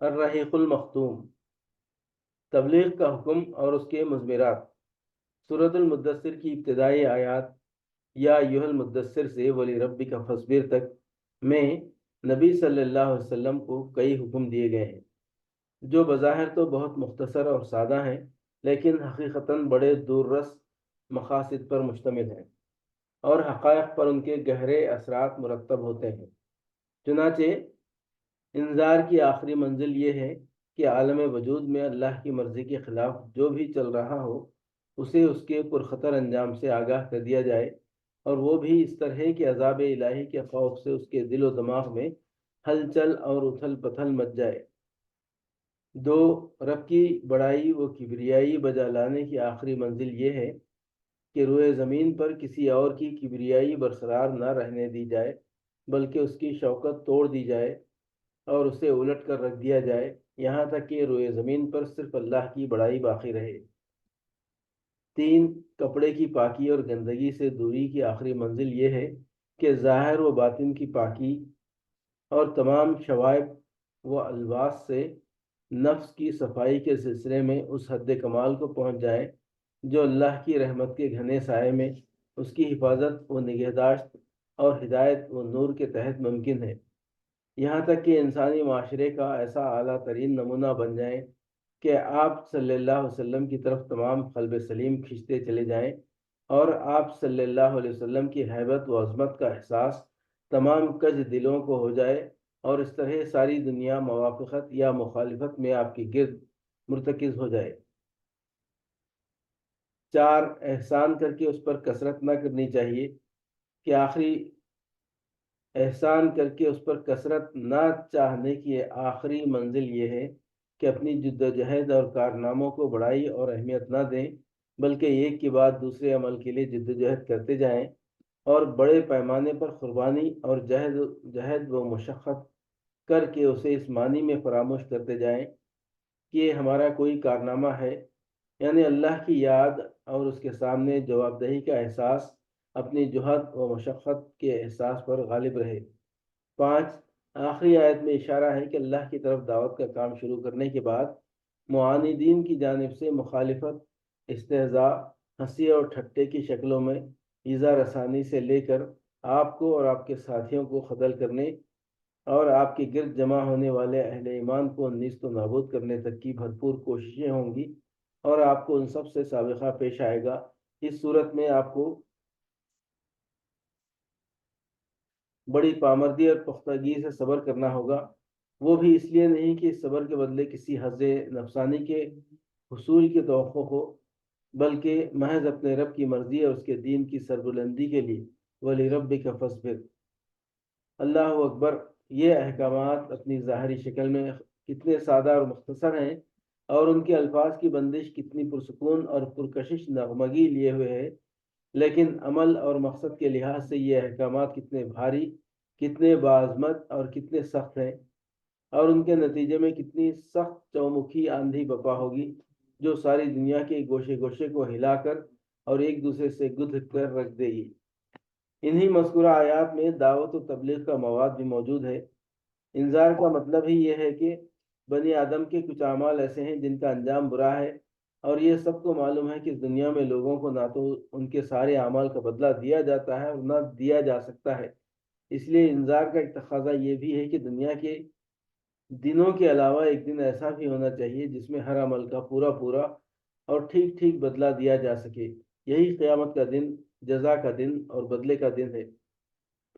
الرحیق المختوم، تبلیغ کا حکم اور اس کے مضمرات۔ سورۃ المدثر کی ابتدائی آیات یا ایھا المدثر سے وَلِرَبِّکَ فَاصْبِرْ تک میں نبی صلی اللہ علیہ وسلم کو کئی حکم دیے گئے ہیں، جو بظاہر تو بہت مختصر اور سادہ ہیں، لیکن حقیقتاً بڑے دور رس مقاصد پر مشتمل ہیں اور حقائق پر ان کے گہرے اثرات مرتب ہوتے ہیں۔ چنانچہ انذار کی آخری منزل یہ ہے کہ عالم وجود میں اللہ کی مرضی کے خلاف جو بھی چل رہا ہو اسے اس کے پرخطر انجام سے آگاہ کر دیا جائے، اور وہ بھی اس طرح کہ عذاب الہی کے خوف سے اس کے دل و دماغ میں ہلچل اور اتھل پتھل مچ جائے۔ دو، رب کی بڑائی و کبریائی بجا لانے کی آخری منزل یہ ہے کہ روئے زمین پر کسی اور کی کبریائی برقرار نہ رہنے دی جائے، بلکہ اس کی شوکت توڑ دی جائے اور اسے الٹ کر رکھ دیا جائے، یہاں تک کہ روئے زمین پر صرف اللہ کی بڑائی باقی رہے۔ تین، کپڑے کی پاکی اور گندگی سے دوری کی آخری منزل یہ ہے کہ ظاہر و باطن کی پاکی اور تمام شوائب و الباس سے نفس کی صفائی کے سلسلے میں اس حد کمال کو پہنچ جائے جو اللہ کی رحمت کے گھنے سائے میں اس کی حفاظت و نگہداشت اور ہدایت و نور کے تحت ممکن ہے، یہاں تک کہ انسانی معاشرے کا ایسا اعلیٰ ترین نمونہ بن جائیں کہ آپ صلی اللہ علیہ وسلم کی طرف تمام قلب سلیم کھنچتے چلے جائیں، اور آپ صلی اللہ علیہ وسلم کی ہیبت و عظمت کا احساس تمام کج دلوں کو ہو جائے، اور اس طرح ساری دنیا موافقت یا مخالفت میں آپ کی گرد مرتکز ہو جائے۔ چار، احسان کر کے اس پر کثرت نہ کرنی چاہیے کہ آخری احسان کر کے اس پر کثرت نہ چاہنے کی آخری منزل یہ ہے کہ اپنی جد و جہد اور کارناموں کو بڑائی اور اہمیت نہ دیں، بلکہ ایک کے بعد دوسرے عمل کے لیے جد و جہد کرتے جائیں اور بڑے پیمانے پر قربانی اور جہد و مشقت کر کے اسے اس معنی میں فراموش کرتے جائیں کہ یہ ہمارا کوئی کارنامہ ہے، یعنی اللہ کی یاد اور اس کے سامنے جواب دہی کا احساس اپنی جہد و مشقت کے احساس پر غالب رہے۔ پانچ، آخری آیت میں اشارہ ہے کہ اللہ کی طرف دعوت کا کام شروع کرنے کے بعد معاندین کی جانب سے مخالفت، استہزاء، ہنسی اور ٹھٹے کی شکلوں میں ایذا رسانی سے لے کر آپ کو اور آپ کے ساتھیوں کو قتل کرنے اور آپ کے گرد جمع ہونے والے اہل ایمان کو نیست و نابود کرنے تک کی بھرپور کوششیں ہوں گی، اور آپ کو ان سب سے سابقہ پیش آئے گا۔ اس صورت میں آپ کو بڑی پامردی اور پختگی سے صبر کرنا ہوگا، وہ بھی اس لیے نہیں کہ اس صبر کے بدلے کسی حظ نفسانی کے حصول کی توقع ہو، بلکہ محض اپنے رب کی مرضی اور اس کے دین کی سربلندی کے لیے۔ وَلِرَبِّكَ فَاصْبِرْ۔ اللہ اکبر! یہ احکامات اپنی ظاہری شکل میں کتنے سادہ اور مختصر ہیں، اور ان کے الفاظ کی بندش کتنی پرسکون اور پرکشش نغمگی لیے ہوئے ہے، لیکن عمل اور مقصد کے لحاظ سے یہ احکامات کتنے بھاری، کتنے باعظمت اور کتنے سخت ہیں، اور ان کے نتیجے میں کتنی سخت چومکھی آندھی بپا ہوگی جو ساری دنیا کے گوشے گوشے کو ہلا کر اور ایک دوسرے سے گدھ کر رکھ دے گی۔ انہی مذکورہ آیات میں دعوت و تبلیغ کا مواد بھی موجود ہے۔ انذار کا مطلب ہی یہ ہے کہ بنی آدم کے کچھ اعمال ایسے ہیں جن کا انجام برا ہے، اور یہ سب کو معلوم ہے کہ اس دنیا میں لوگوں کو نہ تو ان کے سارے اعمال کا بدلہ دیا جاتا ہے اور نہ دیا جا سکتا ہے، اس لیے انذار کا ایک تقاضا یہ بھی ہے کہ دنیا کے دنوں کے علاوہ ایک دن ایسا بھی ہونا چاہیے جس میں ہر عمل کا پورا پورا اور ٹھیک ٹھیک بدلہ دیا جا سکے۔ یہی قیامت کا دن، جزا کا دن اور بدلے کا دن ہے۔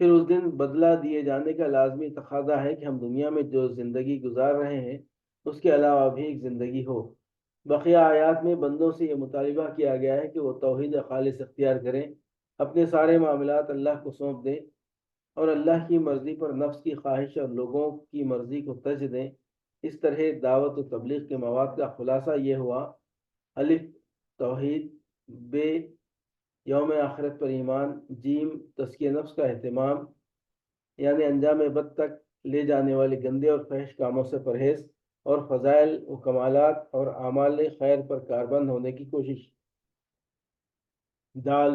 پھر اس دن بدلہ دیے جانے کا لازمی تقاضا ہے کہ ہم دنیا میں جو زندگی گزار رہے ہیں اس کے علاوہ بھی ایک زندگی ہو۔ بقیہ آیات میں بندوں سے یہ مطالبہ کیا گیا ہے کہ وہ توحید خالص اختیار کریں، اپنے سارے معاملات اللہ کو سونپ دیں اور اللہ کی مرضی پر نفس کی خواہش اور لوگوں کی مرضی کو ترج دیں۔ اس طرح دعوت و تبلیغ کے مواد کا خلاصہ یہ ہوا: الف، توحید; ب، یوم آخرت پر ایمان; جیم، تزکیہ نفس کا اہتمام، یعنی انجام بد تک لے جانے والے گندے اور فحش کاموں سے پرہیز اور فضائل و کمالات اور اعمال خیر پر کاربند ہونے کی کوشش; دال،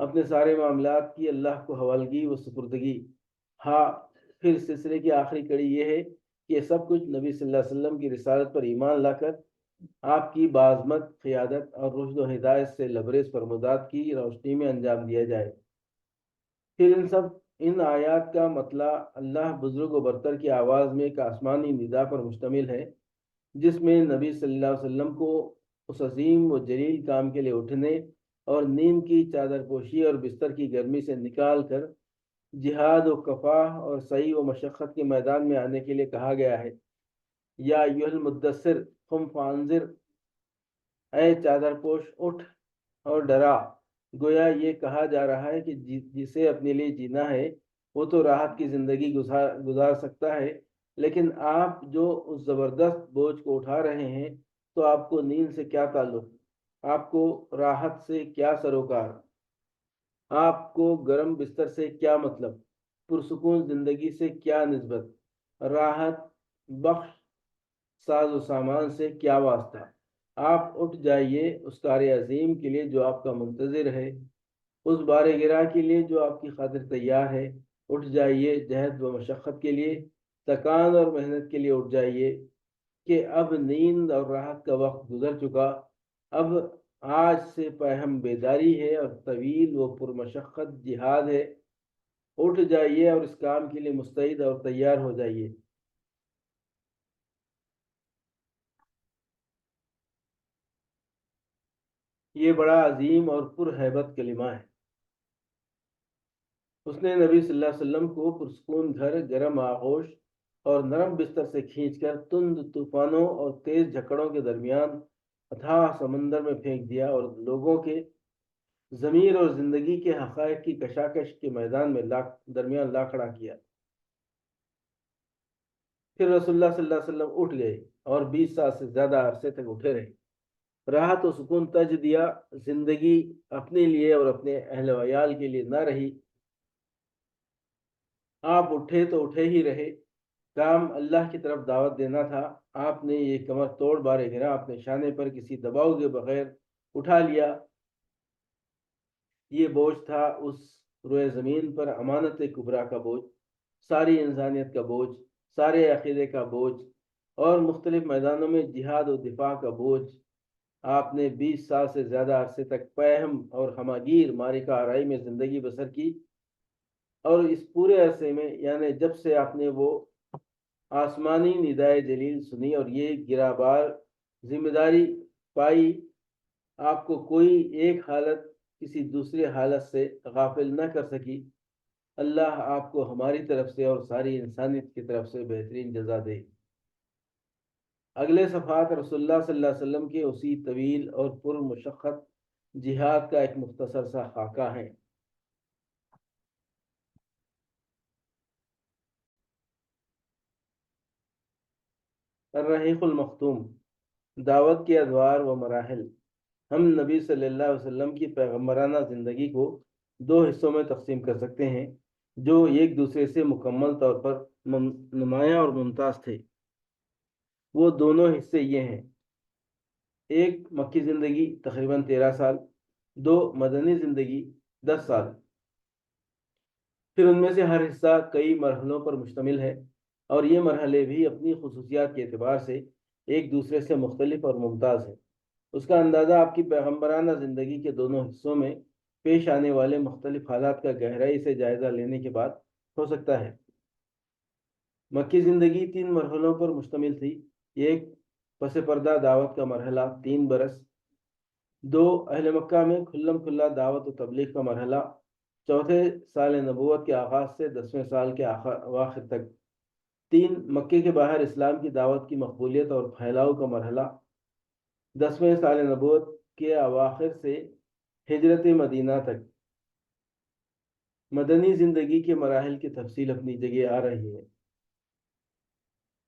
اپنے سارے معاملات کی اللہ کو حوالگی و سپردگی; ہاں، پھر سلسلے کی آخری کڑی یہ ہے کہ سب کچھ نبی صلی اللہ علیہ وسلم کی رسالت پر ایمان لا کر آپ کی بعظمت قیادت اور رشد و ہدایت سے لبریز فرمودات کی روشنی میں انجام دیا جائے۔ پھر ان آیات کا مطلع اللہ بزرگ و برتر کی آواز میں ایک آسمانی ندا پر مشتمل ہے، جس میں نبی صلی اللہ علیہ وسلم کو اس عظیم و جلیل کام کے لیے اٹھنے اور نیند کی چادر پوشی اور بستر کی گرمی سے نکال کر جہاد و کفاح اور سعی و مشقت کے میدان میں آنے کے لیے کہا گیا ہے۔ یا ایھا المدثر قم فانذر، اے چادر پوش اٹھ اور ڈرا۔ گویا یہ کہا جا رہا ہے کہ جسے اپنے لیے جینا ہے وہ تو راحت کی زندگی گزار سکتا ہے، لیکن آپ جو اس زبردست بوجھ کو اٹھا رہے ہیں تو آپ کو نیند سے کیا تعلق، آپ کو راحت سے کیا سروکار، آپ کو گرم بستر سے کیا مطلب، پرسکون زندگی سے کیا نسبت، راحت بخش ساز و سامان سے کیا واسطہ۔ آپ اٹھ جائیے اس کار عظیم کے لیے جو آپ کا منتظر ہے، اس بار گراں کے لیے جو آپ کی خاطر تیار ہے۔ اٹھ جائیے جہد و مشقت کے لیے، تکان اور محنت کے لیے اٹھ جائیے کہ اب نیند اور راحت کا وقت گزر چکا، اب آج سے پہم بیداری ہے اور طویل و پرمشقت جہاد ہے۔ اٹھ جائیے اور اس کام کے لیے مستعد اور تیار ہو جائیے۔ یہ بڑا عظیم اور پرہیبت کلمہ ہے۔ اس نے نبی صلی اللہ علیہ وسلم کو پرسکون گھر، گرم آغوش اور نرم بستر سے کھینچ کر تند طوفانوں اور تیز جھکڑوں کے درمیان اتھاہ سمندر میں پھینک دیا اور لوگوں کے ضمیر اور زندگی کے حقائق کی کشاکش کے میدان میں درمیان لا کھڑا کیا۔ پھر رسول اللہ صلی اللہ علیہ وسلم اٹھ گئے اور 20 سال سے زیادہ عرصے تک اٹھے رہے۔ راحت و سکون تج دیا، زندگی اپنے لیے اور اپنے اہل و عیال کے لیے نہ رہی۔ آپ اٹھے تو اٹھے ہی رہے، کام اللہ کی طرف دعوت دینا تھا۔ آپ نے یہ کمر توڑ بار گراں اپنے شانے پر کسی دباؤ کے بغیر اٹھا لیا۔ یہ بوجھ تھا اس روئے زمین پر امانت کبریٰ کا بوجھ، ساری انسانیت کا بوجھ، سارے عقیدے کا بوجھ اور مختلف میدانوں میں جہاد و دفاع کا بوجھ۔ آپ نے 20 سال سے زیادہ عرصے تک پیہم اور ہماگیر معرکہ آرائی میں زندگی بسر کی، اور اس پورے عرصے میں یعنی جب سے آپ نے وہ آسمانی ندائے جلیل سنی اور یہ گرا بار ذمہ داری پائی، آپ کو کوئی ایک حالت کسی دوسرے حالت سے غافل نہ کر سکی۔ اللہ آپ کو ہماری طرف سے اور ساری انسانیت کی طرف سے بہترین جزا دے۔ اگلے صفحات رسول اللہ صلی اللہ علیہ وسلم کے اسی طویل اور پرمشقت جہاد کا ایک مختصر سا خاکہ ہے۔ الرحیق المختوم، دعوت کے ادوار و مراحل۔ ہم نبی صلی اللہ علیہ وسلم کی پیغمبرانہ زندگی کو 2 حصوں میں تقسیم کر سکتے ہیں جو ایک دوسرے سے مکمل طور پر نمایاں اور ممتاز تھے۔ وہ دونوں حصے یہ ہیں: ایک مکی زندگی تقریباً 13 سال، 2 مدنی زندگی 10 سال۔ پھر ان میں سے ہر حصہ کئی مرحلوں پر مشتمل ہے، اور یہ مرحلے بھی اپنی خصوصیات کے اعتبار سے ایک دوسرے سے مختلف اور ممتاز ہیں۔ اس کا اندازہ آپ کی پیغمبرانہ زندگی کے دونوں حصوں میں پیش آنے والے مختلف حالات کا گہرائی سے جائزہ لینے کے بعد ہو سکتا ہے۔ مکی زندگی 3 مرحلوں پر مشتمل تھی: ایک پس پردہ دعوت کا مرحلہ 3 برس، 2 اہل مکہ میں کھلم کھلا دعوت و تبلیغ کا مرحلہ، چوتھے سال نبوت کے آغاز سے 10ویں سال کے اواخر تک، 3 مکے کے باہر اسلام کی دعوت کی مقبولیت اور پھیلاؤ کا مرحلہ، 10ویں سال نبوت کے اواخر سے ہجرت مدینہ تک۔ مدنی زندگی کے مراحل کی تفصیل اپنی جگہ آ رہی ہے۔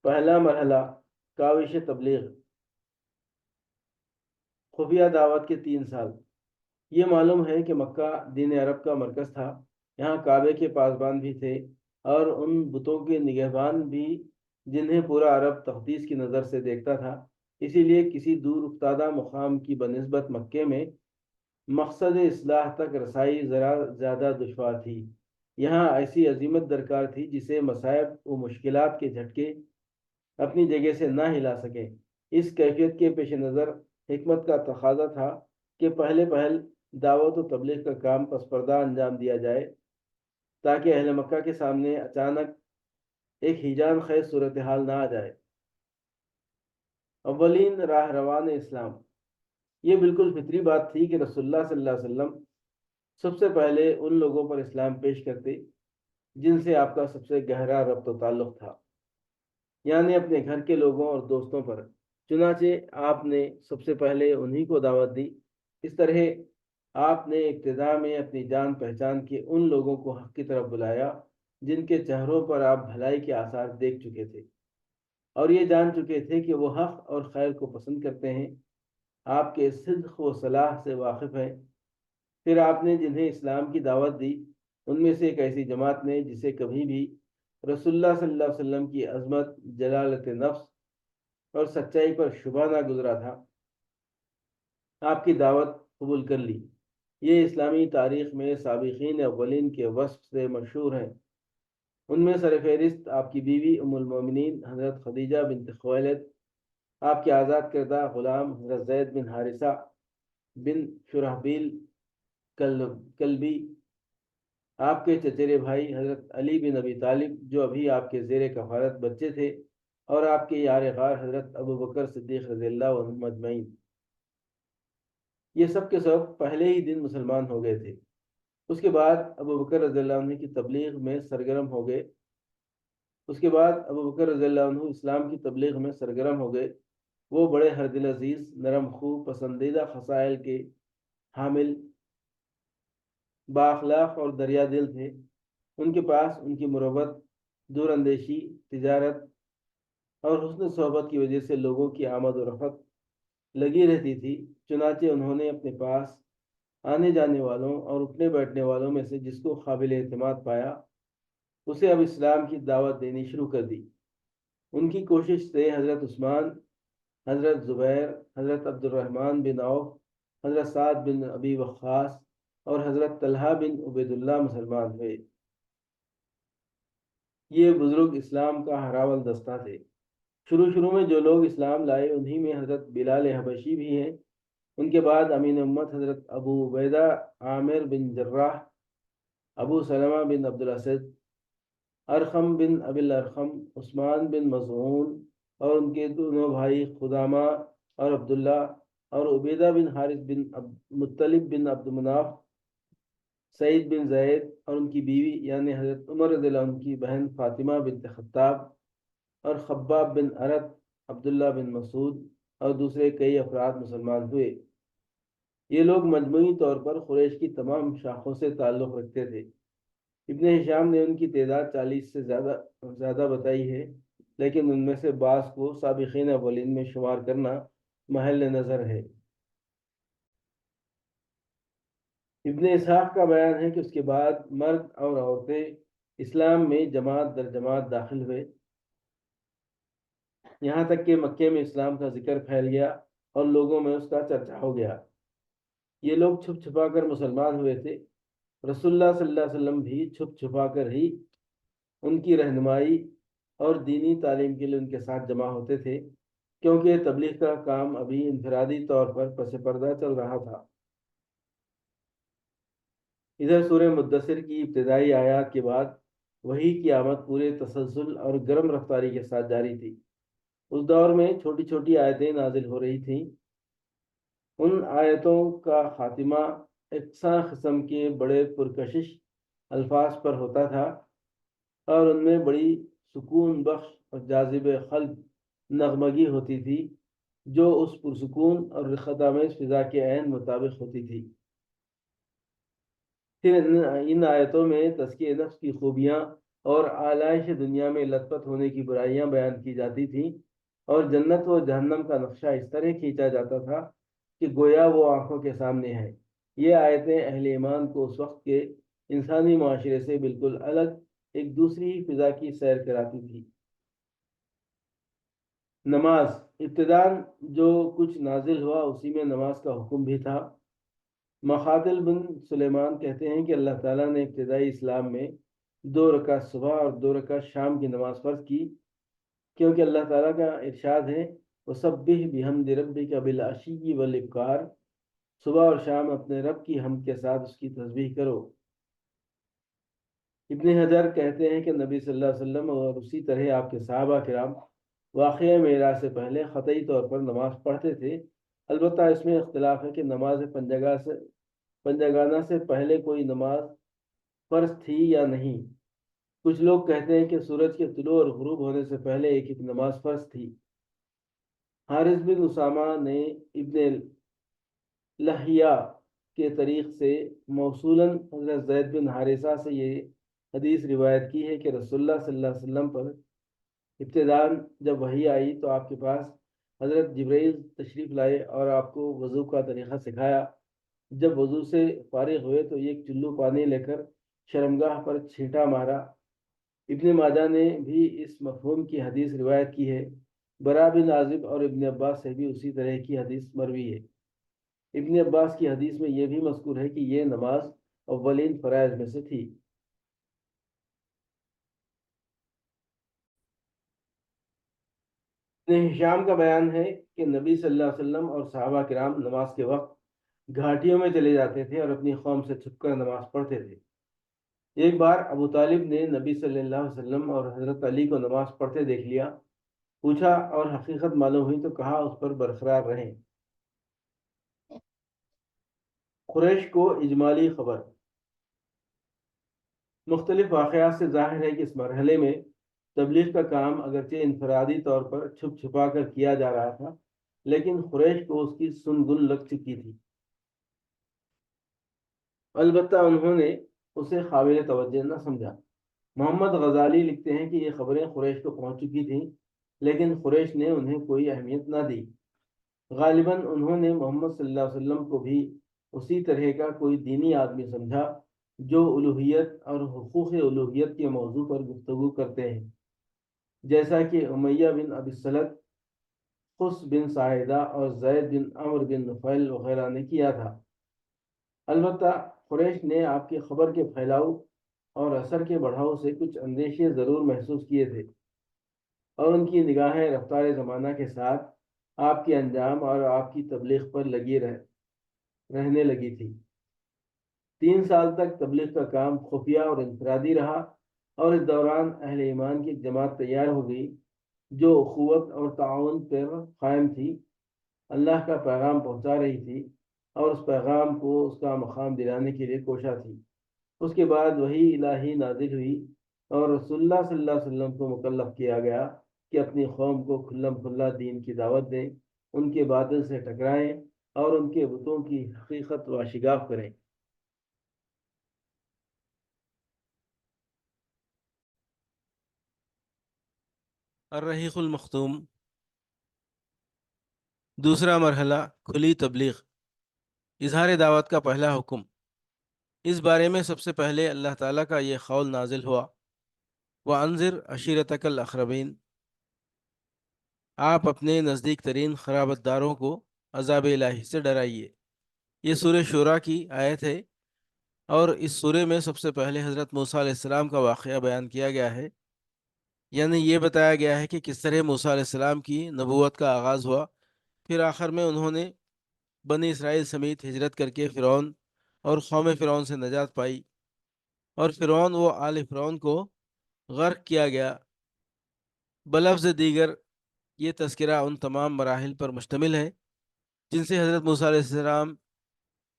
پہلا مرحلہ کاوش تبلیغ، خفیہ دعوت کے 3 سال۔ یہ معلوم ہے کہ مکہ دین عرب کا مرکز تھا، یہاں کعبے کے پاسبان بھی تھے اور ان بتوں کے نگہبان بھی جنہیں پورا عرب تقدیس کی نظر سے دیکھتا تھا۔ اسی لیے کسی دور افتادہ مقام کی بنسبت مکے میں مقصد اصلاح تک رسائی ذرا زیادہ دشوار تھی۔ یہاں ایسی عظمت درکار تھی جسے مصائب و مشکلات کے جھٹکے اپنی جگہ سے نہ ہلا سکیں۔ اس کیفیت کے پیش نظر حکمت کا تقاضا تھا کہ پہلے پہل دعوت و تبلیغ کا کام پس پردہ انجام دیا جائے، تاکہ اہل مکہ کے سامنے اچانک ایک ہیجان خیز صورتحال نہ آ جائے۔ اولین راہ روان اسلام، یہ بالکل فطری بات تھی کہ رسول اللہ صلی اللہ علیہ وسلم سب سے پہلے ان لوگوں پر اسلام پیش کرتے جن سے آپ کا سب سے گہرا ربط و تعلق تھا، یعنی اپنے گھر کے لوگوں اور دوستوں پر۔ چنانچہ آپ نے سب سے پہلے انہی کو دعوت دی۔ اس طرح آپ نے ابتدا میں اپنی جان پہچان کے ان لوگوں کو حق کی طرف بلایا جن کے چہروں پر آپ بھلائی کے آثار دیکھ چکے تھے اور یہ جان چکے تھے کہ وہ حق اور خیر کو پسند کرتے ہیں، آپ کے صدق و صلاح سے واقف ہیں۔ پھر آپ نے جنہیں اسلام کی دعوت دی ان میں سے ایک ایسی جماعت نے جسے کبھی بھی رسول اللہ صلی اللہ علیہ وسلم کی عظمت، جلالت نفس اور سچائی پر شبہ نہ گزرا تھا، آپ کی دعوت قبول کر لی۔ یہ اسلامی تاریخ میں سابقین اولین کے وصف سے مشہور ہیں۔ ان میں سر فہرست آپ کی بیوی ام المومنین حضرت خدیجہ بنت خویلد، آپ کے آزاد کردہ غلام حضرت زید بن حارثہ بن شرحبیل کلبی، آپ کے چچیرے بھائی حضرت علی بن ابی طالب جو ابھی آپ کے زیر کفالت بچے تھے، اور آپ کے یار غار حضرت ابو بکر صدیق رضی اللہ عنہم اجمعین۔ یہ سب کے سب پہلے ہی دن مسلمان ہو گئے تھے۔ اس کے بعد ابو بکر رضی اللہ عنہ کی تبلیغ میں سرگرم ہو گئے اسلام کی تبلیغ میں سرگرم ہو گئے۔ وہ بڑے ہر دل عزیز، نرم خو، پسندیدہ خصائل کے حامل، بااخلاق اور دریا دل تھے۔ ان کے پاس ان کی مروت، دور اندیشی، تجارت اور حسن صحبت کی وجہ سے لوگوں کی آمد و رفت لگی رہتی تھی۔ چنانچہ انہوں نے اپنے پاس آنے جانے والوں اور اٹھنے بیٹھنے والوں میں سے جس کو قابل اعتماد پایا اسے اب اسلام کی دعوت دینی شروع کر دی۔ ان کی کوشش سے حضرت عثمان، حضرت زبیر، حضرت عبد الرحمن بن عوف، حضرت سعد بن ابی وقاص اور حضرت طلحہ بن عبید اللہ مسلمان ہوئے۔ یہ بزرگ اسلام کا ہراول دستہ تھے۔ شروع میں جو لوگ اسلام لائے انہی میں حضرت بلال حبشی بھی ہیں۔ ان کے بعد امین امت حضرت ابو عبیدہ عامر بن جراح، ابو سلمہ بن عبد الاسد، ارقم بن ابی الارقم، عثمان بن مظعون اور ان کے دونوں بھائی خدامہ اور عبداللہ، اور عبیدہ بن حارث بن مطلب بن عبد مناف، سعید بن زید اور ان کی بیوی یعنی حضرت عمر رضی اللہ عنہ کی بہن فاطمہ بنت خطاب، اور خباب بن ارد، عبداللہ بن مسعود اور دوسرے کئی افراد مسلمان ہوئے۔ یہ لوگ مجموعی طور پر قریش کی تمام شاخوں سے تعلق رکھتے تھے۔ ابن ہشام نے ان کی تعداد 40 سے زیادہ بتائی ہے، لیکن ان میں سے بعض کو سابقین اولین میں شمار کرنا محل نظر ہے۔ ابن اسحاق کا بیان ہے کہ اس کے بعد مرد اور عورتیں اسلام میں جماعت در جماعت داخل ہوئے، یہاں تک کہ مکے میں اسلام کا ذکر پھیل گیا اور لوگوں میں اس کا چرچا ہو گیا۔ یہ لوگ چھپ چھپا کر مسلمان ہوئے تھے۔ رسول اللہ صلی اللہ علیہ وسلم بھی چھپ چھپا کر ہی ان کی رہنمائی اور دینی تعلیم کے لیے ان کے ساتھ جمع ہوتے تھے، کیونکہ تبلیغ کا کام ابھی انفرادی طور پر پس پردہ چل رہا تھا۔ ادھر سورہ مدثر کی ابتدائی آیات کے بعد وحی کی آمد پورے تسلسل اور گرم رفتاری کے ساتھ جاری تھی۔ اس دور میں چھوٹی چھوٹی آیتیں نازل ہو رہی تھیں۔ ان آیتوں کا خاتمہ یکساں قسم کے بڑے پرکشش الفاظ پر ہوتا تھا اور ان میں بڑی سکون بخش اور جاذب قلب نغمگی ہوتی تھی جو اس پرسکون اور رخت آمیز فضا کے عین مطابق ہوتی تھی۔ پھر ان آیتوں میں تزکیہ نفس کی خوبیاں اور آلائش دنیا میں لت پت ہونے کی برائیاں بیان کی جاتی تھیں، اور جنت و جہنم کا نقشہ اس طرح کھینچا جاتا تھا کہ گویا وہ آنکھوں کے سامنے ہے۔ یہ آیتیں اہل ایمان کو اس وقت کے انسانی معاشرے سے بالکل الگ ایک دوسری فضا کی سیر کراتی تھی۔ نماز، ابتداً جو کچھ نازل ہوا اسی میں نماز کا حکم بھی تھا۔ مخاتل بن سلیمان کہتے ہیں کہ اللہ تعالیٰ نے ابتدائی اسلام میں 2 رکعت صبح اور 2 رکعت شام کی نماز فرض کی، کیونکہ اللہ تعالیٰ کا ارشاد ہے وَسَبِّحْ بِحَمْدِ رَبِّكَ بِالْعَشِيِّ وَالْإِبْكَارِ، صبح اور شام اپنے رب کی حمد کے ساتھ اس کی تسبیح کرو۔ ابن حجر کہتے ہیں کہ نبی صلی اللہ علیہ وسلم اور اسی طرح آپ کے صحابہ کرام واقعہ معراج سے پہلے قطعی طور پر نماز پڑھتے تھے۔ البتہ اس میں اختلاف ہے کہ نماز پنجگانہ سے پہلے کوئی نماز فرض تھی یا نہیں۔ کچھ لوگ کہتے ہیں کہ سورج کے طلوع اور غروب ہونے سے پہلے ایک ایک نماز فرض تھی۔ حارث بن اسامہ نے ابن لہیا کے طریق سے موصولاً حضرت زید بن حارثہ سے یہ حدیث روایت کی ہے کہ رسول اللہ صلی اللہ علیہ وسلم پر ابتداءً جب وحی آئی تو آپ کے پاس حضرت جبرائیل تشریف لائے اور آپ کو وضو کا طریقہ سکھایا۔ جب وضو سے فارغ ہوئے تو ایک چلو پانی لے کر شرمگاہ پر چھینٹا مارا۔ ابن ماجہ نے بھی اس مفہوم کی حدیث روایت کی ہے۔ برا بن عازب اور ابن عباس سے بھی اسی طرح کی حدیث مروی ہے۔ ابن عباس کی حدیث میں یہ بھی مذکور ہے کہ یہ نماز اولین فرائض میں سے تھی۔ ابن ہشام کا بیان ہے کہ نبی صلی اللہ علیہ وسلم اور صحابہ کرام نماز کے وقت گھاٹیوں میں چلے جاتے تھے اور اپنی قوم سے چھپ کر نماز پڑھتے تھے۔ ایک بار ابو طالب نے نبی صلی اللہ علیہ وسلم اور حضرت علی کو نماز پڑھتے دیکھ لیا، پوچھا اور حقیقت معلوم ہوئی تو کہا اس پر برقرار رہیں۔ قریش کو اجمالی خبر۔ مختلف واقعات سے ظاہر ہے کہ اس مرحلے میں تبلیغ کا کام اگرچہ انفرادی طور پر چھپ چھپا کر کیا جا رہا تھا، لیکن قریش کو اس کی سن گن لگ چکی تھی۔ البتہ انہوں نے اسے قابل توجہ نہ سمجھا۔ محمد غزالی لکھتے ہیں کہ یہ خبریں قریش کو پہنچ چکی تھیں، لیکن قریش نے انہیں کوئی اہمیت نہ دی۔ غالباً انہوں نے محمد صلی اللہ علیہ وسلم کو بھی اسی طرح کا کوئی دینی آدمی سمجھا جو الوہیت اور حقوق الوہیت کے موضوع پر گفتگو کرتے ہیں، جیسا کہ امیہ بن ابی سلط، خس بن ساعدہ اور زید بن عمر بن نفیل وغیرہ نے کیا تھا۔ البتہ قریش نے آپ کی خبر کے پھیلاؤ اور اثر کے بڑھاؤ سے کچھ اندیشے ضرور محسوس کیے تھے، اور ان کی نگاہیں رفتار زمانہ کے ساتھ آپ کے انجام اور آپ کی تبلیغ پر رہنے لگی تھی۔ 3 سال تک تبلیغ کا کام خفیہ اور انفرادی رہا، اور اس دوران اہل ایمان کی ایک جماعت تیار ہو گئی جو اخوت اور تعاون پر قائم تھی، اللہ کا پیغام پہنچا رہی تھی اور اس پیغام کو اس کا مقام دلانے کے لیے کوشاں تھی۔ اس کے بعد وحی الہی نازل ہوئی اور رسول اللہ صلی اللہ علیہ وسلم کو مکلف کیا گیا کہ اپنی قوم کو کھلم کھلا دین کی دعوت دیں، ان کے باطل سے ٹکرائیں اور ان کے بتوں کی حقیقت واشگاف کریں۔ الرحیق المختوم، دوسرا مرحلہ کھلی تبلیغ، اظہار دعوت کا پہلا حکم۔ اس بارے میں سب سے پہلے اللہ تعالیٰ کا یہ قول نازل ہوا، وَأَنذِرْ عَشِيرَتَكَ الْأَقْرَبِينَ، آپ اپنے نزدیک ترین قرابت داروں کو عذاب الہی سے ڈرائیے۔ یہ سورہ شورا کی آیت ہے، اور اس سورے میں سب سے پہلے حضرت موسیٰ علیہ السلام کا واقعہ بیان کیا گیا ہے، یعنی یہ بتایا گیا ہے کہ کس طرح موسیٰ علیہ السلام کی نبوت کا آغاز ہوا، پھر آخر میں انہوں نے بنی اسرائیل سمیت ہجرت کر کے فرعون اور قوم فرعون سے نجات پائی، اور فرعون و آل فرعون کو غرق کیا گیا۔ بلفظ دیگر یہ تذکرہ ان تمام مراحل پر مشتمل ہے جن سے حضرت موسیٰ علیہ السلام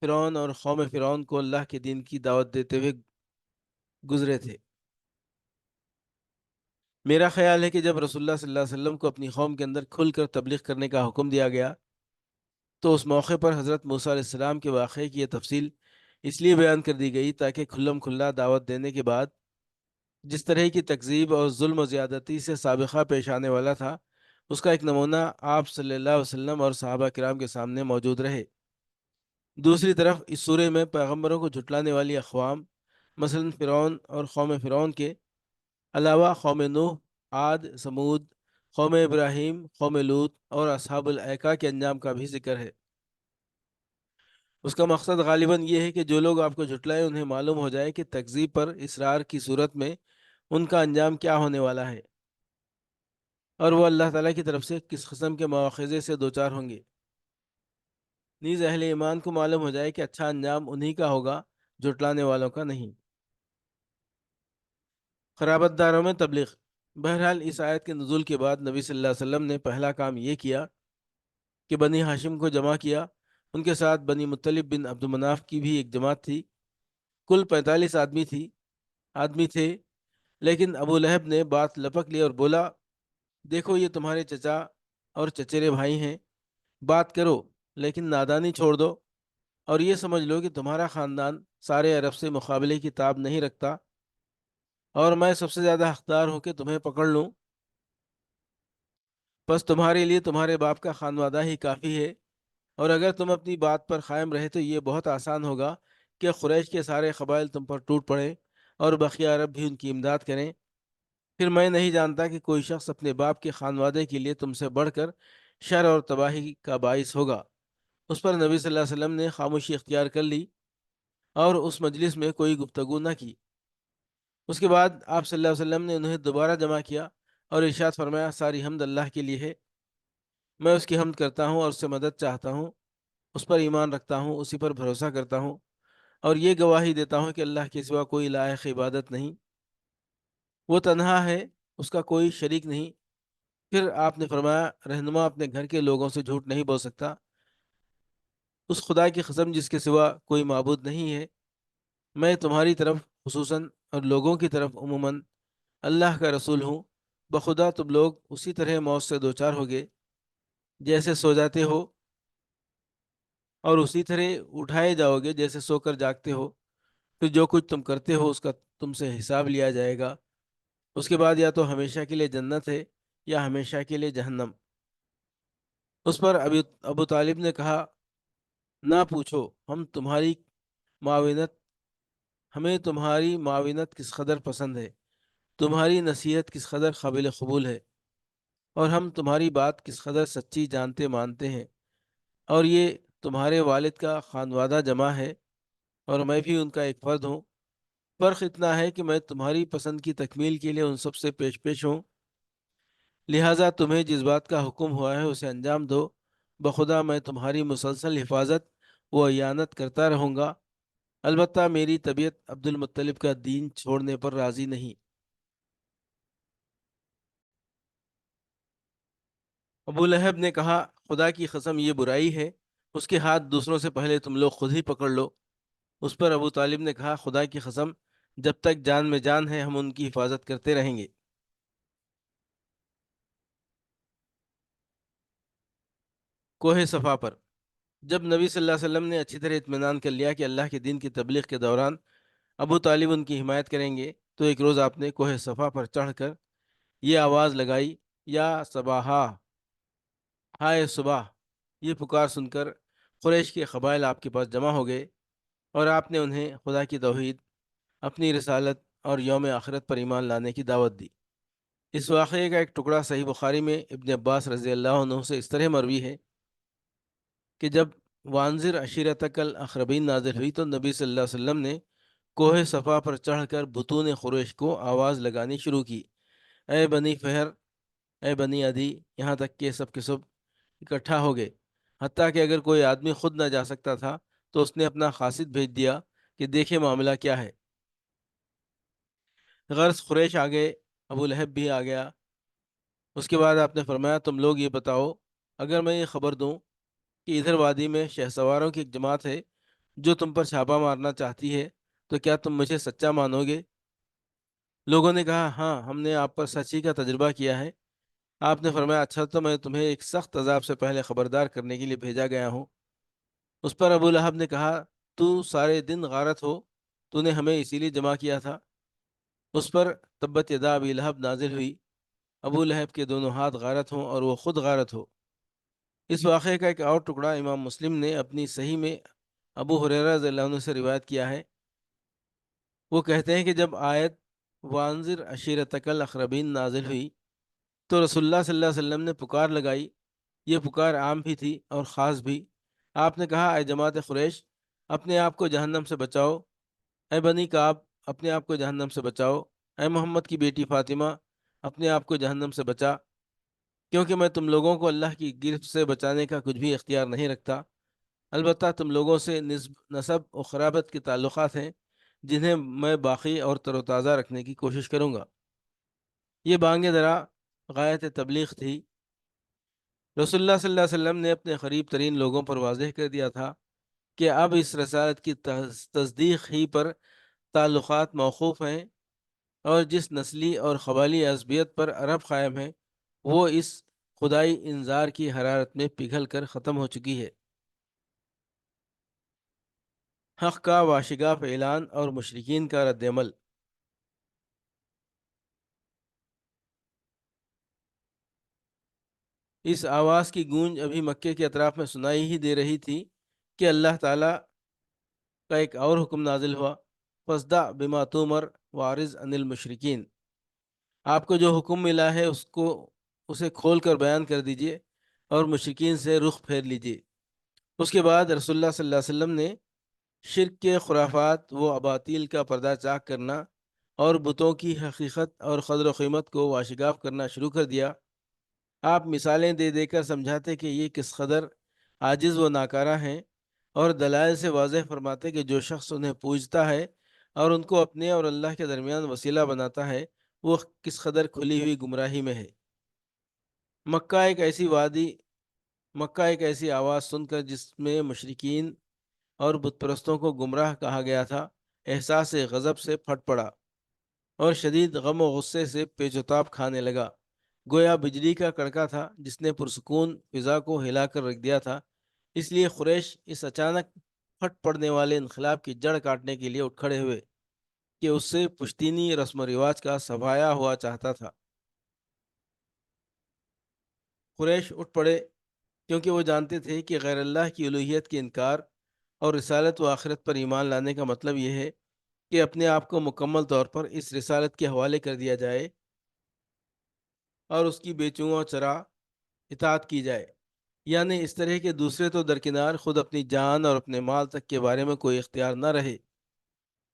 فرعون اور قوم فرعون کو اللہ کے دین کی دعوت دیتے ہوئے گزرے تھے۔ میرا خیال ہے کہ جب رسول اللہ صلی اللہ علیہ وسلم کو اپنی قوم کے اندر کھل کر تبلیغ کرنے کا حکم دیا گیا تو اس موقع پر حضرت موسیٰ علیہ السلام کے واقعے کی یہ تفصیل اس لیے بیان کر دی گئی تاکہ کھلم کھلا دعوت دینے کے بعد جس طرح کی تکذیب اور ظلم و زیادتی سے سابقہ پیش آنے والا تھا، اس کا ایک نمونہ آپ صلی اللہ علیہ وسلم اور صحابہ کرام کے سامنے موجود رہے۔ دوسری طرف اس سورے میں پیغمبروں کو جھٹلانے والی اقوام، مثلا فرعون اور قوم فرعون کے علاوہ قوم نوح، عاد، سمود، قوم ابراہیم، قوم لوط اور اصحاب الایکہ کے انجام کا بھی ذکر ہے۔ اس کا مقصد غالباً یہ ہے کہ جو لوگ آپ کو جھٹلائیں انہیں معلوم ہو جائے کہ تکذیب پر اصرار کی صورت میں ان کا انجام کیا ہونے والا ہے۔ اور وہ اللہ تعالیٰ کی طرف سے کس قسم کے مواخذے سے دوچار ہوں گے۔ نیز اہل ایمان کو معلوم ہو جائے کہ اچھا انجام انہی کا ہوگا، جھٹلانے والوں کا نہیں۔ قرابت داروں میں تبلیغ۔ بہرحال اس آیت کے نزول کے بعد نبی صلی اللہ علیہ وسلم نے پہلا کام یہ کیا کہ بنی ہاشم کو جمع کیا۔ ان کے ساتھ بنی مطلب بن عبد مناف کی بھی ایک جماعت تھی، کل 45 آدمی تھے۔ لیکن ابو لہب نے بات لپک لی اور بولا، دیکھو یہ تمہارے چچا اور چچیرے بھائی ہیں، بات کرو لیکن نادانی چھوڑ دو، اور یہ سمجھ لو کہ تمہارا خاندان سارے عرب سے مقابلے کی تاب نہیں رکھتا، اور میں سب سے زیادہ حقدار ہوں کہ تمہیں پکڑ لوں۔ بس تمہارے لیے تمہارے باپ کا خانوادہ ہی کافی ہے، اور اگر تم اپنی بات پر قائم رہے تو یہ بہت آسان ہوگا کہ قریش کے سارے قبائل تم پر ٹوٹ پڑیں اور بقیہ عرب بھی ان کی امداد کریں۔ پھر میں نہیں جانتا کہ کوئی شخص اپنے باپ کے خانوادے کے لیے تم سے بڑھ کر شر اور تباہی کا باعث ہوگا۔ اس پر نبی صلی اللہ علیہ وسلم نے خاموشی اختیار کر لی اور اس مجلس میں کوئی گفتگو نہ کی۔ اس کے بعد آپ صلی اللہ علیہ وسلم نے انہیں دوبارہ جمع کیا اور ارشاد فرمایا، ساری حمد اللہ کے لیے ہے، میں اس کی حمد کرتا ہوں اور اس سے مدد چاہتا ہوں، اس پر ایمان رکھتا ہوں، اسی پر بھروسہ کرتا ہوں، اور یہ گواہی دیتا ہوں کہ اللہ کے سوا کوئی لائق عبادت نہیں، وہ تنہا ہے، اس کا کوئی شریک نہیں۔ پھر آپ نے فرمایا، رہنما اپنے گھر کے لوگوں سے جھوٹ نہیں بول سکتا، اس خدا کی قسم جس کے سوا کوئی معبود نہیں ہے، میں تمہاری طرف خصوصاً اور لوگوں کی طرف عموماً اللہ کا رسول ہوں۔ بخدا تم لوگ اسی طرح موت سے دوچار ہوگے جیسے سو جاتے ہو، اور اسی طرح اٹھائے جاؤ گے جیسے سو کر جاگتے ہو، پھر جو کچھ تم کرتے ہو اس کا تم سے حساب لیا جائے گا۔ اس کے بعد یا تو ہمیشہ کے لیے جنت ہے یا ہمیشہ کے لیے جہنم۔ اس پر ابو طالب نے کہا، نہ پوچھو، معاونت ہمیں تمہاری معاونت کس قدر پسند ہے، تمہاری نصیحت کس قدر قابل قبول ہے، اور ہم تمہاری بات کس قدر سچی جانتے مانتے ہیں، اور یہ تمہارے والد کا خانوادہ جمع ہے اور میں بھی ان کا ایک فرد ہوں۔ فرق اتنا ہے کہ میں تمہاری پسند کی تکمیل کے لیے ان سب سے پیش ہوں، لہٰذا تمہیں جس بات کا حکم ہوا ہے اسے انجام دو، بخدا میں تمہاری مسلسل حفاظت و اعانت کرتا رہوں گا، البتہ میری طبیعت عبد المطلب کا دین چھوڑنے پر راضی نہیں۔ ابو لہب نے کہا، خدا کی قسم یہ برائی ہے، اس کے ہاتھ دوسروں سے پہلے تم لوگ خود ہی پکڑ لو۔ اس پر ابو طالب نے کہا، خدا کی قسم جب تک جان میں جان ہے ہم ان کی حفاظت کرتے رہیں گے۔ کوہ صفا پر جب نبی صلی اللہ علیہ وسلم نے اچھی طرح اطمینان کر لیا کہ اللہ کے دین کی تبلیغ کے دوران ابو طالب ان کی حمایت کریں گے، تو ایک روز آپ نے کوہ صفا پر چڑھ کر یہ آواز لگائی، یا صباحا، ہائے صبح۔ یہ پکار سن کر قریش کے قبائل آپ کے پاس جمع ہو گئے، اور آپ نے انہیں خدا کی توحید، اپنی رسالت اور یوم آخرت پر ایمان لانے کی دعوت دی۔ اس واقعے کا ایک ٹکڑا صحیح بخاری میں ابن عباس رضی اللہ عنہ سے اس طرح مروی ہے کہ جب وانذر عشیرتک الاقربین نازل ہوئی تو نبی صلی اللہ علیہ وسلم نے کوہ صفا پر چڑھ کر بطون قریش کو آواز لگانی شروع کی، اے بنی فہر، اے بنی عدی، یہاں تک کہ سب کے سب اکٹھا ہو گئے، حتیٰ کہ اگر کوئی آدمی خود نہ جا سکتا تھا تو اس نے اپنا قاصد بھیج دیا کہ دیکھے معاملہ کیا ہے۔ غرض قریش آ گئے، ابو لہب بھی آ گیا۔ اس کے بعد آپ نے فرمایا، تم لوگ یہ بتاؤ، اگر میں یہ خبر دوں کہ ادھر وادی میں شہ سواروں کی ایک جماعت ہے جو تم پر چھاپا مارنا چاہتی ہے، تو کیا تم مجھے سچا مانو گے؟ لوگوں نے کہا، ہاں، ہم نے آپ پر سچی کا تجربہ کیا ہے۔ آپ نے فرمایا، اچھا، تو میں تمہیں ایک سخت عذاب سے پہلے خبردار کرنے کے لیے بھیجا گیا ہوں۔ اس پر ابو لہب نے کہا، تو سارے دن غارت ہو، تو نے ہمیں اسی لیے جمع کیا تھا۔ اس پر تبت یدا ابی لہب نازل ہوئی، ابو لہب کے دونوں ہاتھ غارت ہوں اور وہ خود غارت ہو۔ اس واقعے کا ایک اور ٹکڑا امام مسلم نے اپنی صحیح میں ابو ہریرہ رضی اللہ عنہ سے روایت کیا ہے۔ وہ کہتے ہیں کہ جب آیت وانذر عشیرتک الاقربین نازل ہوئی تو رسول اللہ صلی اللہ علیہ وسلم نے پکار لگائی۔ یہ پکار عام بھی تھی اور خاص بھی۔ آپ نے کہا، اے جماعت قریش، اپنے آپ کو جہنم سے بچاؤ، اے بنی کعب، اپنے آپ کو جہنم سے بچاؤ، اے محمد کی بیٹی فاطمہ، اپنے آپ کو جہنم سے بچا۔ کیونکہ میں تم لوگوں کو اللہ کی گرفت سے بچانے کا کچھ بھی اختیار نہیں رکھتا۔ البتہ تم لوگوں سے نسب و قرابت کے تعلقات ہیں جنہیں میں باقی اور تر و تازہ رکھنے کی کوشش کروں گا۔ یہ بانگ درا غایت تبلیغ تھی۔ رسول اللہ صلی اللہ علیہ وسلم نے اپنے قریب ترین لوگوں پر واضح کر دیا تھا کہ اب اس رسالت کی تصدیق ہی پر تعلقات موقوف ہیں، اور جس نسلی اور قبائلی عصبیت پر عرب قائم ہے وہ اس خدائی انذار کی حرارت میں پگھل کر ختم ہو چکی ہے۔ حق کا واشگاف اعلان اور مشرکین کا رد عمل۔ اس آواز کی گونج ابھی مکے کے اطراف میں سنائی ہی دے رہی تھی کہ اللہ تعالیٰ کا ایک اور حکم نازل ہوا، فَاصْدَعْ بِمَا تُؤْمَرْ وَأَعْرِضْ عَنِ الْمُشْرِكِينَ۔ آپ کو جو حکم ملا ہے اسے کھول کر بیان کر دیجئے اور مشرکین سے رخ پھیر لیجئے۔ اس کے بعد رسول اللہ صلی اللہ علیہ وسلم نے شرک کے خرافات و اباطیل کا پردہ چاک کرنا اور بتوں کی حقیقت اور قدر و قیمت کو واشگاف کرنا شروع کر دیا۔ آپ مثالیں دے دے کر سمجھاتے کہ یہ کس قدر عاجز و ناکارہ ہیں، اور دلائل سے واضح فرماتے کہ جو شخص انہیں پوجتا ہے اور ان کو اپنے اور اللہ کے درمیان وسیلہ بناتا ہے وہ کس قدر کھلی ہوئی گمراہی میں ہے۔ مکہ ایک ایسی آواز سن کر جس میں مشرکین اور بت پرستوں کو گمراہ کہا گیا تھا، احساس غضب سے پھٹ پڑا اور شدید غم و غصے سے پیچ و تاب کھانے لگا۔ گویا بجلی کا کڑکا تھا جس نے پرسکون فضا کو ہلا کر رکھ دیا تھا۔ اس لیے قریش اس اچانک پھٹ پڑنے والے انقلاب کی جڑ کاٹنے کے لیے اٹھ کھڑے ہوئے کہ اس سے پشتینی رسم و رواج کا صفایا ہوا چاہتا تھا۔ قریش اٹھ پڑے کیونکہ وہ جانتے تھے کہ غیر اللہ کی الوہیت کے انکار اور رسالت و آخرت پر ایمان لانے کا مطلب یہ ہے کہ اپنے آپ کو مکمل طور پر اس رسالت کے حوالے کر دیا جائے اور اس کی بے چونہ چرا اطاعت کی جائے، یعنی اس طرح کہ دوسرے تو درکنار، خود اپنی جان اور اپنے مال تک کے بارے میں کوئی اختیار نہ رہے۔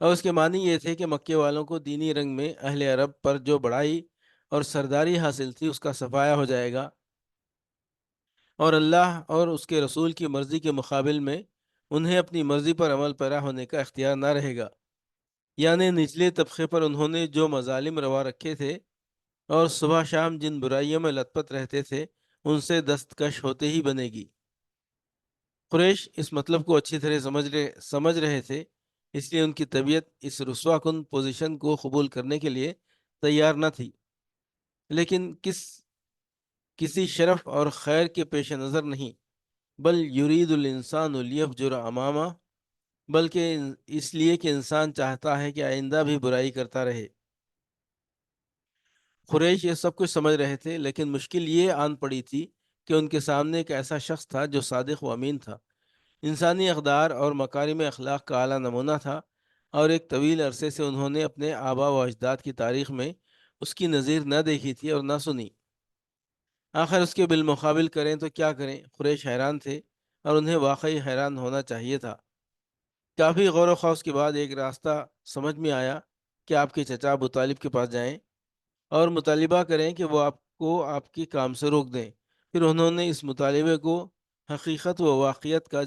اور اس کے معنی یہ تھے کہ مکے والوں کو دینی رنگ میں اہل عرب پر جو بڑائی اور سرداری حاصل تھی اس کا صفایا ہو جائے گا، اور اللہ اور اس کے رسول کی مرضی کے مقابل میں انہیں اپنی مرضی پر عمل پیرا ہونے کا اختیار نہ رہے گا۔ یعنی نچلے طبقے پر انہوں نے جو مظالم روا رکھے تھے اور صبح شام جن برائیوں میں لت پت رہتے تھے ان سے دستکش ہوتے ہی بنے گی۔ قریش اس مطلب کو اچھی طرح سمجھ رہے تھے، اس لیے ان کی طبیعت اس رسوا کن پوزیشن کو قبول کرنے کے لیے تیار نہ تھی، لیکن کسی شرف اور خیر کے پیش نظر نہیں، بل یرید الانسان لیفجر امامہ، بلکہ اس لیے کہ انسان چاہتا ہے کہ آئندہ بھی برائی کرتا رہے۔ قریش یہ سب کچھ سمجھ رہے تھے، لیکن مشکل یہ آن پڑی تھی کہ ان کے سامنے ایک ایسا شخص تھا جو صادق و امین تھا، انسانی اقدار اور مکارم اخلاق کا اعلیٰ نمونہ تھا، اور ایک طویل عرصے سے انہوں نے اپنے آبا و اجداد کی تاریخ میں اس کی نظیر نہ دیکھی تھی اور نہ سنی۔ آخر اس کے بالمقابل کریں تو کیا کریں؟ قریش حیران تھے، اور انہیں واقعی حیران ہونا چاہیے تھا۔ کافی غور و خوض کے بعد ایک راستہ سمجھ میں آیا کہ آپ کے چچا ابو طالب کے پاس جائیں اور مطالبہ کریں کہ وہ آپ کو آپ کے کام سے روک دیں۔ پھر انہوں نے اس مطالبے کو حقیقت و واقعیت کا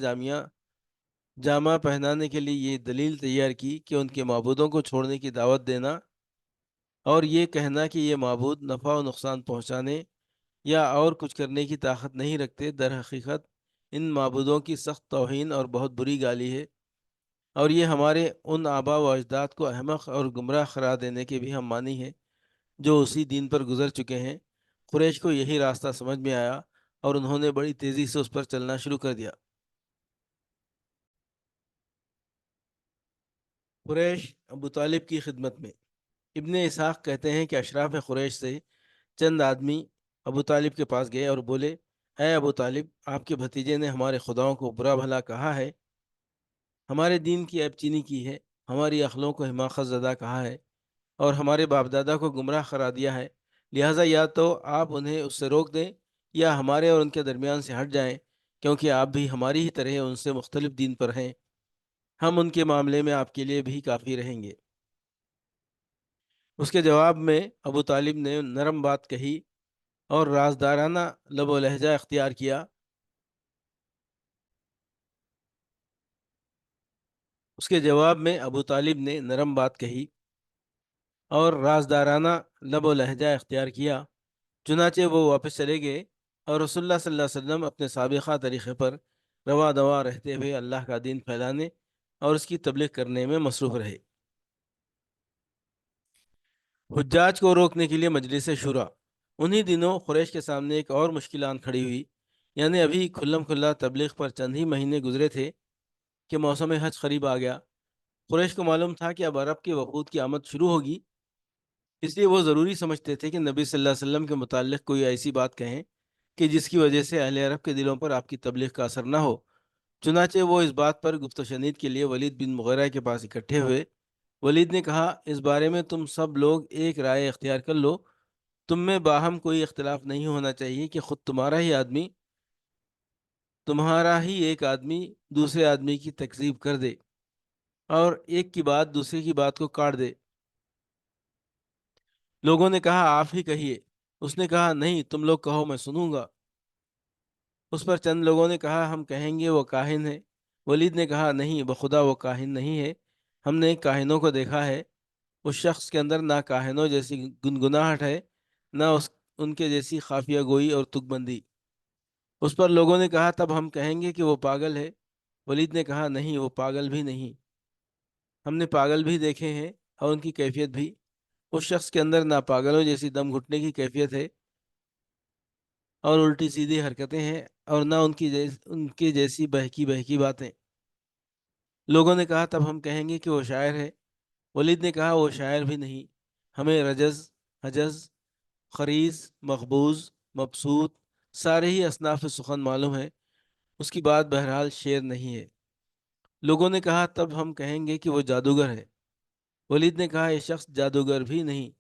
جامع پہنانے کے لیے یہ دلیل تیار کی کہ ان کے معبودوں کو چھوڑنے کی دعوت دینا اور یہ کہنا کہ یہ معبود نفع و نقصان پہنچانے یا اور کچھ کرنے کی طاقت نہیں رکھتے، در حقیقت ان معبودوں کی سخت توہین اور بہت بری گالی ہے، اور یہ ہمارے ان آبا و اجداد کو احمق اور گمراہ قرار دینے کے بھی ہم مانی ہیں جو اسی دین پر گزر چکے ہیں۔ قریش کو یہی راستہ سمجھ میں آیا اور انہوں نے بڑی تیزی سے اس پر چلنا شروع کر دیا۔ قریش ابو طالب کی خدمت میں۔ ابن اسحاق کہتے ہیں کہ اشراف قریش سے چند آدمی ابو طالب کے پاس گئے اور بولے، اے ابو طالب، آپ کے بھتیجے نے ہمارے خداؤں کو برا بھلا کہا ہے، ہمارے دین کی عیب چینی کی ہے، ہماری عقلوں کو حماقت زدہ کہا ہے اور ہمارے باپ دادا کو گمراہ قرار دیا ہے، لہٰذا یا تو آپ انہیں اس سے روک دیں یا ہمارے اور ان کے درمیان سے ہٹ جائیں، کیونکہ آپ بھی ہماری ہی طرح ان سے مختلف دین پر ہیں، ہم ان کے معاملے میں آپ کے لیے بھی کافی رہیں گے۔ اس کے جواب میں ابو طالب نے نرم بات کہی اور رازدارانہ لب و لہجہ اختیار کیا۔ اس کے جواب میں ابو طالب نے نرم بات کہی اور رازدارانہ لب و لہجہ اختیار کیا، چنانچہ وہ واپس چلے گئے اور رسول اللہ صلی اللہ علیہ وسلم اپنے سابقہ طریقے پر روا دوا رہتے ہوئے اللہ کا دین پھیلانے اور اس کی تبلیغ کرنے میں مصروف رہے۔ حجاج کو روکنے کے لیے مجلس شورا۔ انہی دنوں قریش کے سامنے ایک اور مشکل آن کھڑی ہوئی، یعنی ابھی کھلم کھلا تبلیغ پر چند ہی مہینے گزرے تھے کہ موسم حج قریب آ گیا۔ قریش کو معلوم تھا کہ اب عرب کے وفود کی آمد شروع ہوگی، اس لیے وہ ضروری سمجھتے تھے کہ نبی صلی اللہ علیہ وسلم کے متعلق کوئی ایسی بات کہیں کہ جس کی وجہ سے اہل عرب کے دلوں پر آپ کی تبلیغ کا اثر نہ ہو۔ چنانچہ وہ اس بات پر گفت و شنید کے لیے ولید بن مغیرہ کے پاس اکٹھے ہوئے۔ ولید نے کہا، اس بارے میں تم سب لوگ ایک رائے اختیار کر لو، تم میں باہم کوئی اختلاف نہیں ہونا چاہیے کہ خود تمہارا ہی ایک آدمی دوسرے آدمی کی تکذیب کر دے اور ایک کی بات دوسرے کی بات کو کاٹ دے۔ لوگوں نے کہا، آپ ہی کہیے۔ اس نے کہا، نہیں، تم لوگ کہو، میں سنوں گا۔ اس پر چند لوگوں نے کہا، ہم کہیں گے وہ کاہن ہے۔ ولید نے کہا، نہیں، بخدا وہ کاہن نہیں ہے، ہم نے کاہنوں کو دیکھا ہے۔ اس شخص کے اندر نہ کاہنوں جیسی گنگناہٹ ہے، نہ ان کے جیسی خافیہ گوئی اور تک بندی۔ اس پر لوگوں نے کہا، تب ہم کہیں گے کہ وہ پاگل ہے۔ ولید نے کہا، نہیں، وہ پاگل بھی نہیں، ہم نے پاگل بھی دیکھے ہیں اور ان کی کیفیت بھی۔ اس شخص کے اندر نہ پاگلوں جیسی دم گھٹنے کی کیفیت ہے اور الٹی سیدھی حرکتیں ہیں، اور نہ ان کی جیسی بہکی بہکی باتیں۔ لوگوں نے کہا، تب ہم کہیں گے کہ وہ شاعر ہے۔ ولید نے کہا، وہ شاعر بھی نہیں، ہمیں رجز، حجز، خریز، مقبوض، مبسوط سارے ہی اصناف سخن معلوم ہے، اس کی بات بہرحال شعر نہیں ہے۔ لوگوں نے کہا، تب ہم کہیں گے کہ وہ جادوگر ہے۔ ولید نے کہا، یہ شخص جادوگر بھی نہیں،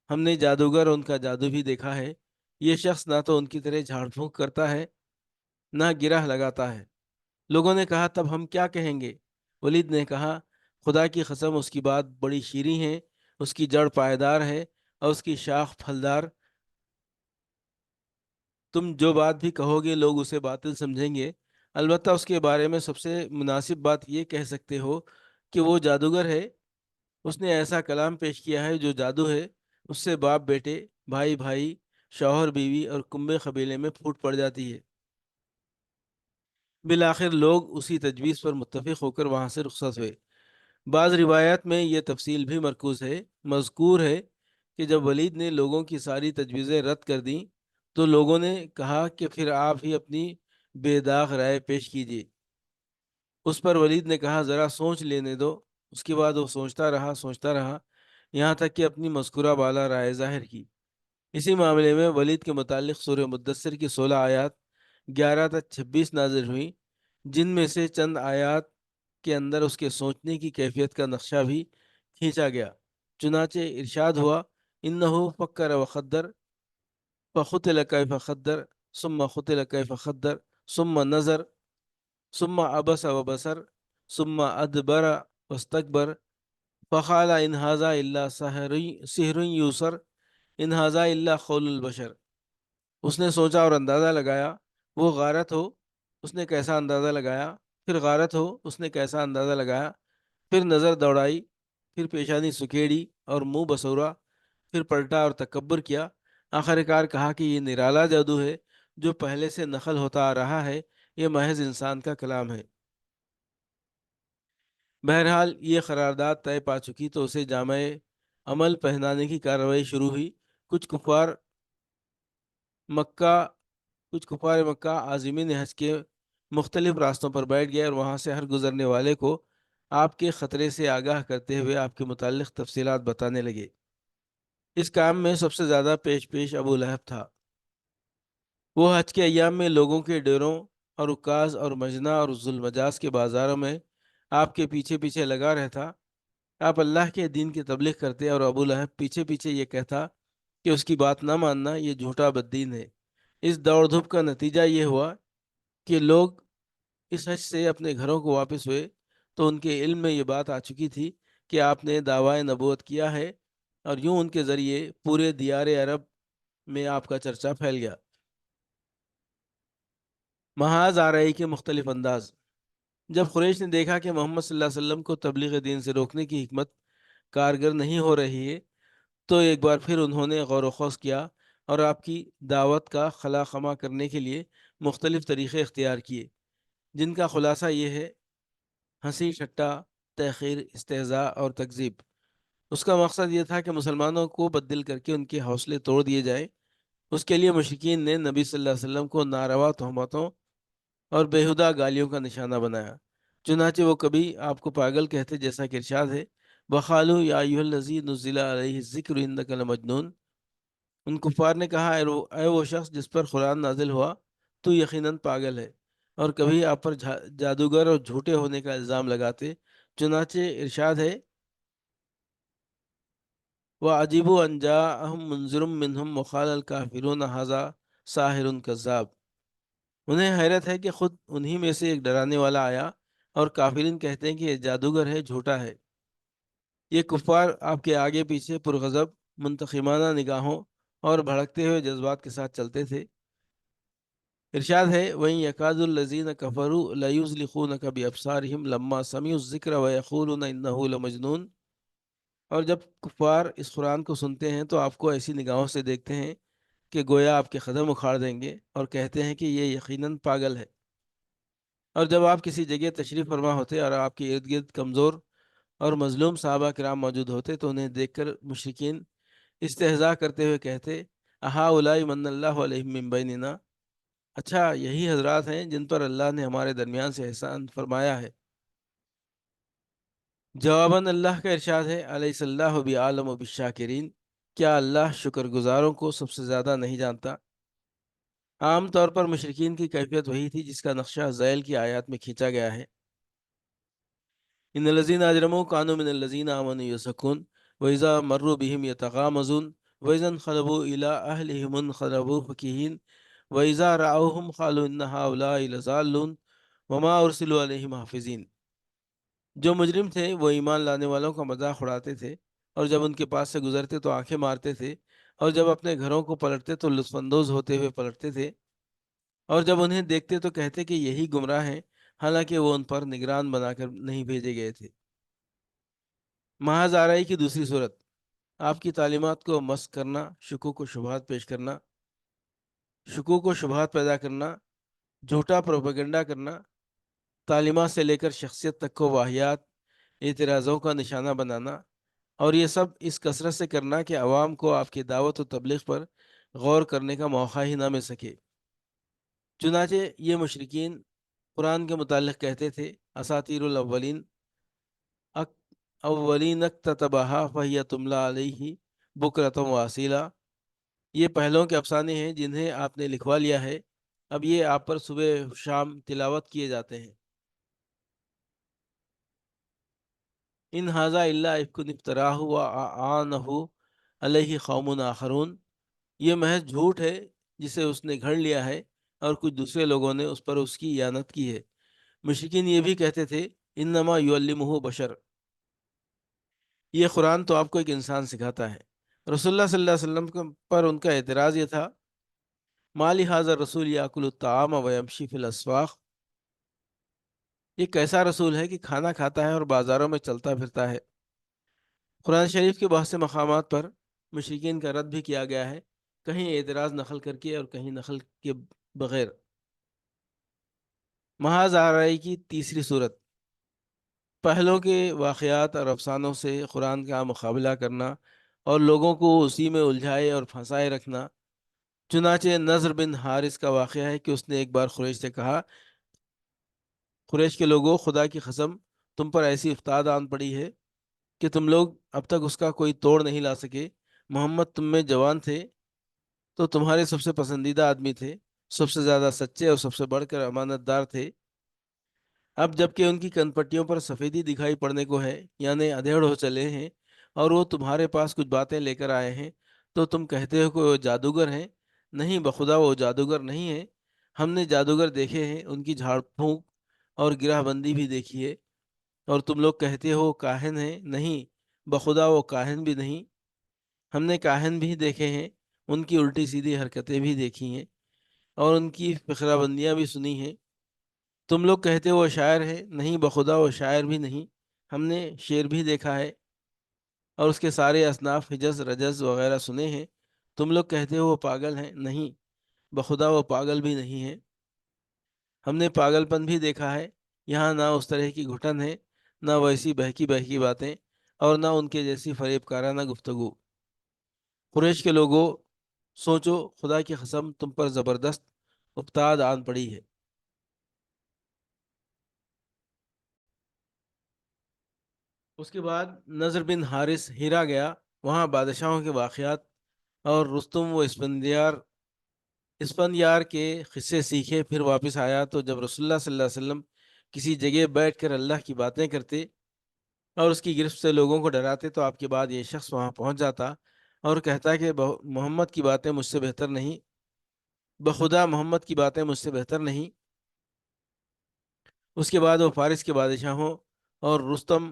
ہم نے جادوگر اور ان کا جادو بھی دیکھا ہے۔ یہ شخص نہ تو ان کی طرح جھاڑ پھونک کرتا ہے، نہ گرہ لگاتا ہے۔ لوگوں نے کہا، تب ہم کیا کہیں گے؟ ولید نے کہا، خدا کی قسم، اس کی بات بڑی شیریں ہے، اس کی جڑ پائیدار ہے اور اس کی شاخ پھلدار۔ تم جو بات بھی کہو گے لوگ اسے باطل سمجھیں گے، البتہ اس کے بارے میں سب سے مناسب بات یہ کہہ سکتے ہو کہ وہ جادوگر ہے۔ اس نے ایسا کلام پیش کیا ہے جو جادو ہے، اس سے باپ بیٹے، بھائی بھائی، شوہر بیوی اور کنبے قبیلے میں پھوٹ پڑ جاتی ہے۔ بالآخر لوگ اسی تجویز پر متفق ہو کر وہاں سے رخصت ہوئے۔ بعض روایات میں یہ تفصیل بھی مذکور ہے کہ جب ولید نے لوگوں کی ساری تجویزیں رد کر دیں تو لوگوں نے کہا کہ پھر آپ ہی اپنی بے داغ رائے پیش کیجیے۔ اس پر ولید نے کہا، ذرا سوچ لینے دو۔ اس کے بعد وہ سوچتا رہا یہاں تک کہ اپنی مذکورہ بالا رائے ظاہر کی۔ اسی معاملے میں ولید کے متعلق سورہ مدثر کی 16 آیات 11 تا 26 نازل ہوئیں، جن میں سے چند آیات کے اندر اس کے سوچنے کی کیفیت کا نقشہ بھی کھینچا گیا۔ چنانچہ ارشاد ہوا، انہو فکر وقدر فقتل کیف قدر ثم قتل کیف قدر ثم نظر ثم عبس وبصر ثم ادبر واستکبر فقال ان ھذا الا سحر یوسر ان ھذا الا قول البشر۔ اس نے سوچا اور اندازہ لگایا، وہ غارت ہو، اس نے کیسا اندازہ لگایا، پھر غارت ہو، اس نے کیسا اندازہ لگایا، پھر نظر دوڑائی، پھر پیشانی سکیڑی اور منہ بسورا، پھر پلٹا اور تکبر کیا، آخر کار کہا کہ یہ نرالا جادو ہے جو پہلے سے نقل ہوتا آ رہا ہے، یہ محض انسان کا کلام ہے۔ بہرحال یہ قرارداد طے پا چکی تو اسے جامع عمل پہنانے کی کارروائی شروع ہوئی۔ مکہ کچھ کفار مکہ عازمین حج کے مختلف راستوں پر بیٹھ گئے اور وہاں سے ہر گزرنے والے کو آپ کے خطرے سے آگاہ کرتے ہوئے آپ کے متعلق تفصیلات بتانے لگے۔ اس کام میں سب سے زیادہ پیش ابو لہب تھا۔ وہ حج کے ایام میں لوگوں کے ڈیروں اور عکاظ اور مجنہ اور ذوالمجاز کے بازاروں میں آپ کے پیچھے پیچھے لگا رہتا۔ آپ اللہ کے دین کی تبلیغ کرتے اور ابو لہب پیچھے پیچھے یہ کہتا کہ اس کی بات نہ ماننا یہ جھوٹا بددین ہے۔ اس دوڑ دھوپ کا نتیجہ یہ ہوا کہ لوگ اس حج سے اپنے گھروں کو واپس ہوئے تو ان کے علم میں یہ بات آ چکی تھی کہ آپ نے دعویٰ نبوت کیا ہے اور یوں ان کے ذریعے پورے دیار عرب میں آپ کا چرچا پھیل گیا۔ محاذ آرائی کے مختلف انداز۔ جب قریش نے دیکھا کہ محمد صلی اللہ علیہ وسلم کو تبلیغ دین سے روکنے کی حکمت کارگر نہیں ہو رہی ہے، تو ایک بار پھر انہوں نے غور و خوض کیا اور آپ کی دعوت کا خلا خما کرنے کے لیے مختلف طریقے اختیار کیے، جن کا خلاصہ یہ ہے: ہنسی ٹھٹا، تحقیر، استہزاء اور تکذیب۔ اس کا مقصد یہ تھا کہ مسلمانوں کو بددل کر کے ان کے حوصلے توڑ دیے جائیں۔ اس کے لیے مشرکین نے نبی صلی اللہ علیہ وسلم کو ناروا تہمتوں اور بیہودہ گالیوں کا نشانہ بنایا۔ چنانچہ وہ کبھی آپ کو پاگل کہتے، جیسا کہ ارشاد ہے: وَقَالُوا يَا أَيُّهَا الَّذِي نُزِّلَ عَلَيْهِ الذِّكْرُ إِنَّكَ لَمَجْنُونٌ۔ ان کفار نے کہا: اے وہ شخص جس پر قرآن نازل ہوا، تو یقیناً پاگل ہے۔ اور کبھی آپ پر جادوگر اور جھوٹے ہونے کا الزام لگاتے۔ چنانچہ ارشاد ہے: وَعَجِبُوا أَن جَاءَهُم مُنذِرٌ مِّنْهُمْ وَقَالَ الْكَافِرُونَ هَٰذَا سَاحِرٌ كَذَّابٌ۔ انہیں حیرت ہے کہ خود انہی میں سے ایک ڈرانے والا آیا، اور کافرین کہتے ہیں کہ یہ جادوگر ہے، جھوٹا ہے۔ یہ کفار آپ کے آگے پیچھے پرغضب، منتقمانہ نگاہوں اور بھڑکتے ہوئے جذبات کے ساتھ چلتے تھے۔ ارشاد ہے: وَإِن يَكَادُ الَّذِينَ كَفَرُوا لَيُزْلِقُونَكَ بِأَبْصَارِهِمْ لَمَّا سَمِعُوا الذِّكْرَ وَيَقُولُونَ إِنَّهُ لَمَجْنُونٌ۔ اور جب کفار اس قرآن کو سنتے ہیں تو آپ کو ایسی نگاہوں سے دیکھتے ہیں کہ گویا آپ کے قدم اکھاڑ دیں گے، اور کہتے ہیں کہ یہ یقیناً پاگل ہے۔ اور جب آپ کسی جگہ تشریف فرما ہوتے اور آپ کے ارد گرد کمزور اور مظلوم صحابہ کرام موجود ہوتے، تو انہیں دیکھ کر مشرکین استہزاء کرتے ہوئے کہتے: اہؤلاء من اللہ علیہم من بیننا۔ اچھا، یہی حضرات ہیں جن پر اللہ نے ہمارے درمیان سے احسان فرمایا ہے۔ جواباً اللہ کا ارشاد ہے: الیس اللہ بعالم بالشاکرین۔ کیا اللہ شکر گزاروں کو سب سے زیادہ نہیں جانتا؟ عام طور پر مشرکین کی کیفیت وہی تھی جس کا نقشہ ذیل کی آیات میں کھینچا گیا ہے: ان الذین اجرموا کانوا من الذین آمنوا یضحکون واذا مروا بهم یتغامزون واذا انقلبوا الی اہلہم انقلبوا فکہین واذا رأوہم قالوا ان ہؤلاء لضالون وما ارسلوا علیہم حافظین۔ جو مجرم تھے وہ ایمان لانے والوں کا مذاق اڑاتے تھے، اور جب ان کے پاس سے گزرتے تو آنکھیں مارتے تھے، اور جب اپنے گھروں کو پلٹتے تو لطف اندوز ہوتے ہوئے پلٹتے تھے، اور جب انہیں دیکھتے تو کہتے کہ یہی گمراہ ہیں، حالانکہ وہ ان پر نگران بنا کر نہیں بھیجے گئے تھے۔ محاذ آرائی کی دوسری صورت: آپ کی تعلیمات کو مسخ کرنا، شکوک و شبہات پیش کرنا، شکوک و شبہات پیدا کرنا، جھوٹا پروپیگنڈا کرنا، تعلیمات سے لے کر شخصیت تک کو واہیات اعتراضوں کا نشانہ بنانا، اور یہ سب اس کثرت سے کرنا کہ عوام کو آپ کی دعوت و تبلیغ پر غور کرنے کا موقع ہی نہ مل سکے۔ چنانچہ یہ مشرکین قرآن کے متعلق کہتے تھے: اساطیر الاولین اولین اکتتبہا فہی تملی علیہ بکرۃ و اصیلا۔ یہ پہلوں کے افسانے ہیں جنہیں آپ نے لکھوا لیا ہے، اب یہ آپ پر صبح شام تلاوت کیے جاتے ہیں۔ ان ھذا الا افک افتراہ واعانہ علیہ قوم آخرون۔ یہ محض جھوٹ ہے جسے اس نے گھڑ لیا ہے، اور کچھ دوسرے لوگوں نے اس پر اس کی اعانت کی ہے۔ مشرکین یہ بھی کہتے تھے: انما یعلمہ بشر۔ یہ قرآن تو آپ کو ایک انسان سکھاتا ہے۔ رسول اللہ صلی اللہ علیہ وسلم پر ان کا اعتراض یہ تھا: ما لہذا الرسول یاکل الطعام ویمشی فی الاسواق۔ یہ کیسا رسول ہے کہ کھانا کھاتا ہے اور بازاروں میں چلتا پھرتا ہے؟ قرآن شریف کے بہت سے مقامات پر مشرکین کا رد بھی کیا گیا ہے، کہیں اعتراض نقل کر کے اور کہیں نقل کے بغیر۔ محاذ آرائی کی تیسری صورت: پہلوں کے واقعات اور افسانوں سے قرآن کا مقابلہ کرنا اور لوگوں کو اسی میں الجھائے اور پھنسائے رکھنا۔ چنانچہ نضر بن حارث کا واقعہ ہے کہ اس نے ایک بار قریش سے کہا: قریش کے لوگوں، خدا کی قسم، تم پر ایسی افتاد آن پڑی ہے کہ تم لوگ اب تک اس کا کوئی توڑ نہیں لا سکے۔ محمد تم میں جوان تھے تو تمہارے سب سے پسندیدہ آدمی تھے، سب سے زیادہ سچے اور سب سے بڑھ کر امانت دار تھے۔ اب جب کہ ان کی کن پٹیوں پر سفیدی دکھائی پڑنے کو ہے، یعنی ادھیڑ ہو چلے ہیں، اور وہ تمہارے پاس کچھ باتیں لے کر آئے ہیں، تو تم کہتے ہو کہ وہ جادوگر ہیں۔ نہیں، بخدا وہ جادوگر نہیں ہیں۔ ہم نے جادوگر دیکھے ہیں، ان کی جھاڑ پھونک اور گرہ بندی بھی دیکھی ہے۔ اور تم لوگ کہتے ہو کاہن ہیں۔ نہیں، بخدا وہ کاہن بھی نہیں۔ ہم نے کاہن بھی دیکھے ہیں، ان کی الٹی سیدھی حرکتیں بھی دیکھی ہیں اور ان کی فقرہ بندیاں بھی سنی ہیں۔ تم لوگ کہتے ہو وہ شاعر ہے، نہیں بخدا وہ شاعر بھی نہیں، ہم نے شعر بھی دیکھا ہے اور اس کے سارے اصناف حجز رجز وغیرہ سنے ہیں۔ تم لوگ کہتے ہو وہ پاگل ہیں، نہیں بخدا وہ پاگل بھی نہیں ہے، ہم نے پاگل پن بھی دیکھا ہے۔ یہاں نہ اس طرح کی گھٹن ہے، نہ ویسی بہکی بہکی باتیں، اور نہ ان کے جیسی فریب کارانہ گفتگو۔ قریش کے لوگوں، سوچو خدا کی قسم تم پر زبردست افتاد آن پڑی ہے۔ اس کے بعد نضر بن حارث ہیرا گیا، وہاں بادشاہوں کے واقعات اور رستم و اسفندیار کے قصے سیکھے۔ پھر واپس آیا تو جب رسول اللہ صلی اللہ علیہ وسلم کسی جگہ بیٹھ کر اللہ کی باتیں کرتے اور اس کی گرفت سے لوگوں کو ڈراتے تو آپ کے بعد یہ شخص وہاں پہنچ جاتا اور کہتا کہ محمد کی باتیں مجھ سے بہتر نہیں، بخدا محمد کی باتیں مجھ سے بہتر نہیں۔ اس کے بعد وہ فارس کے بادشاہوں اور رستم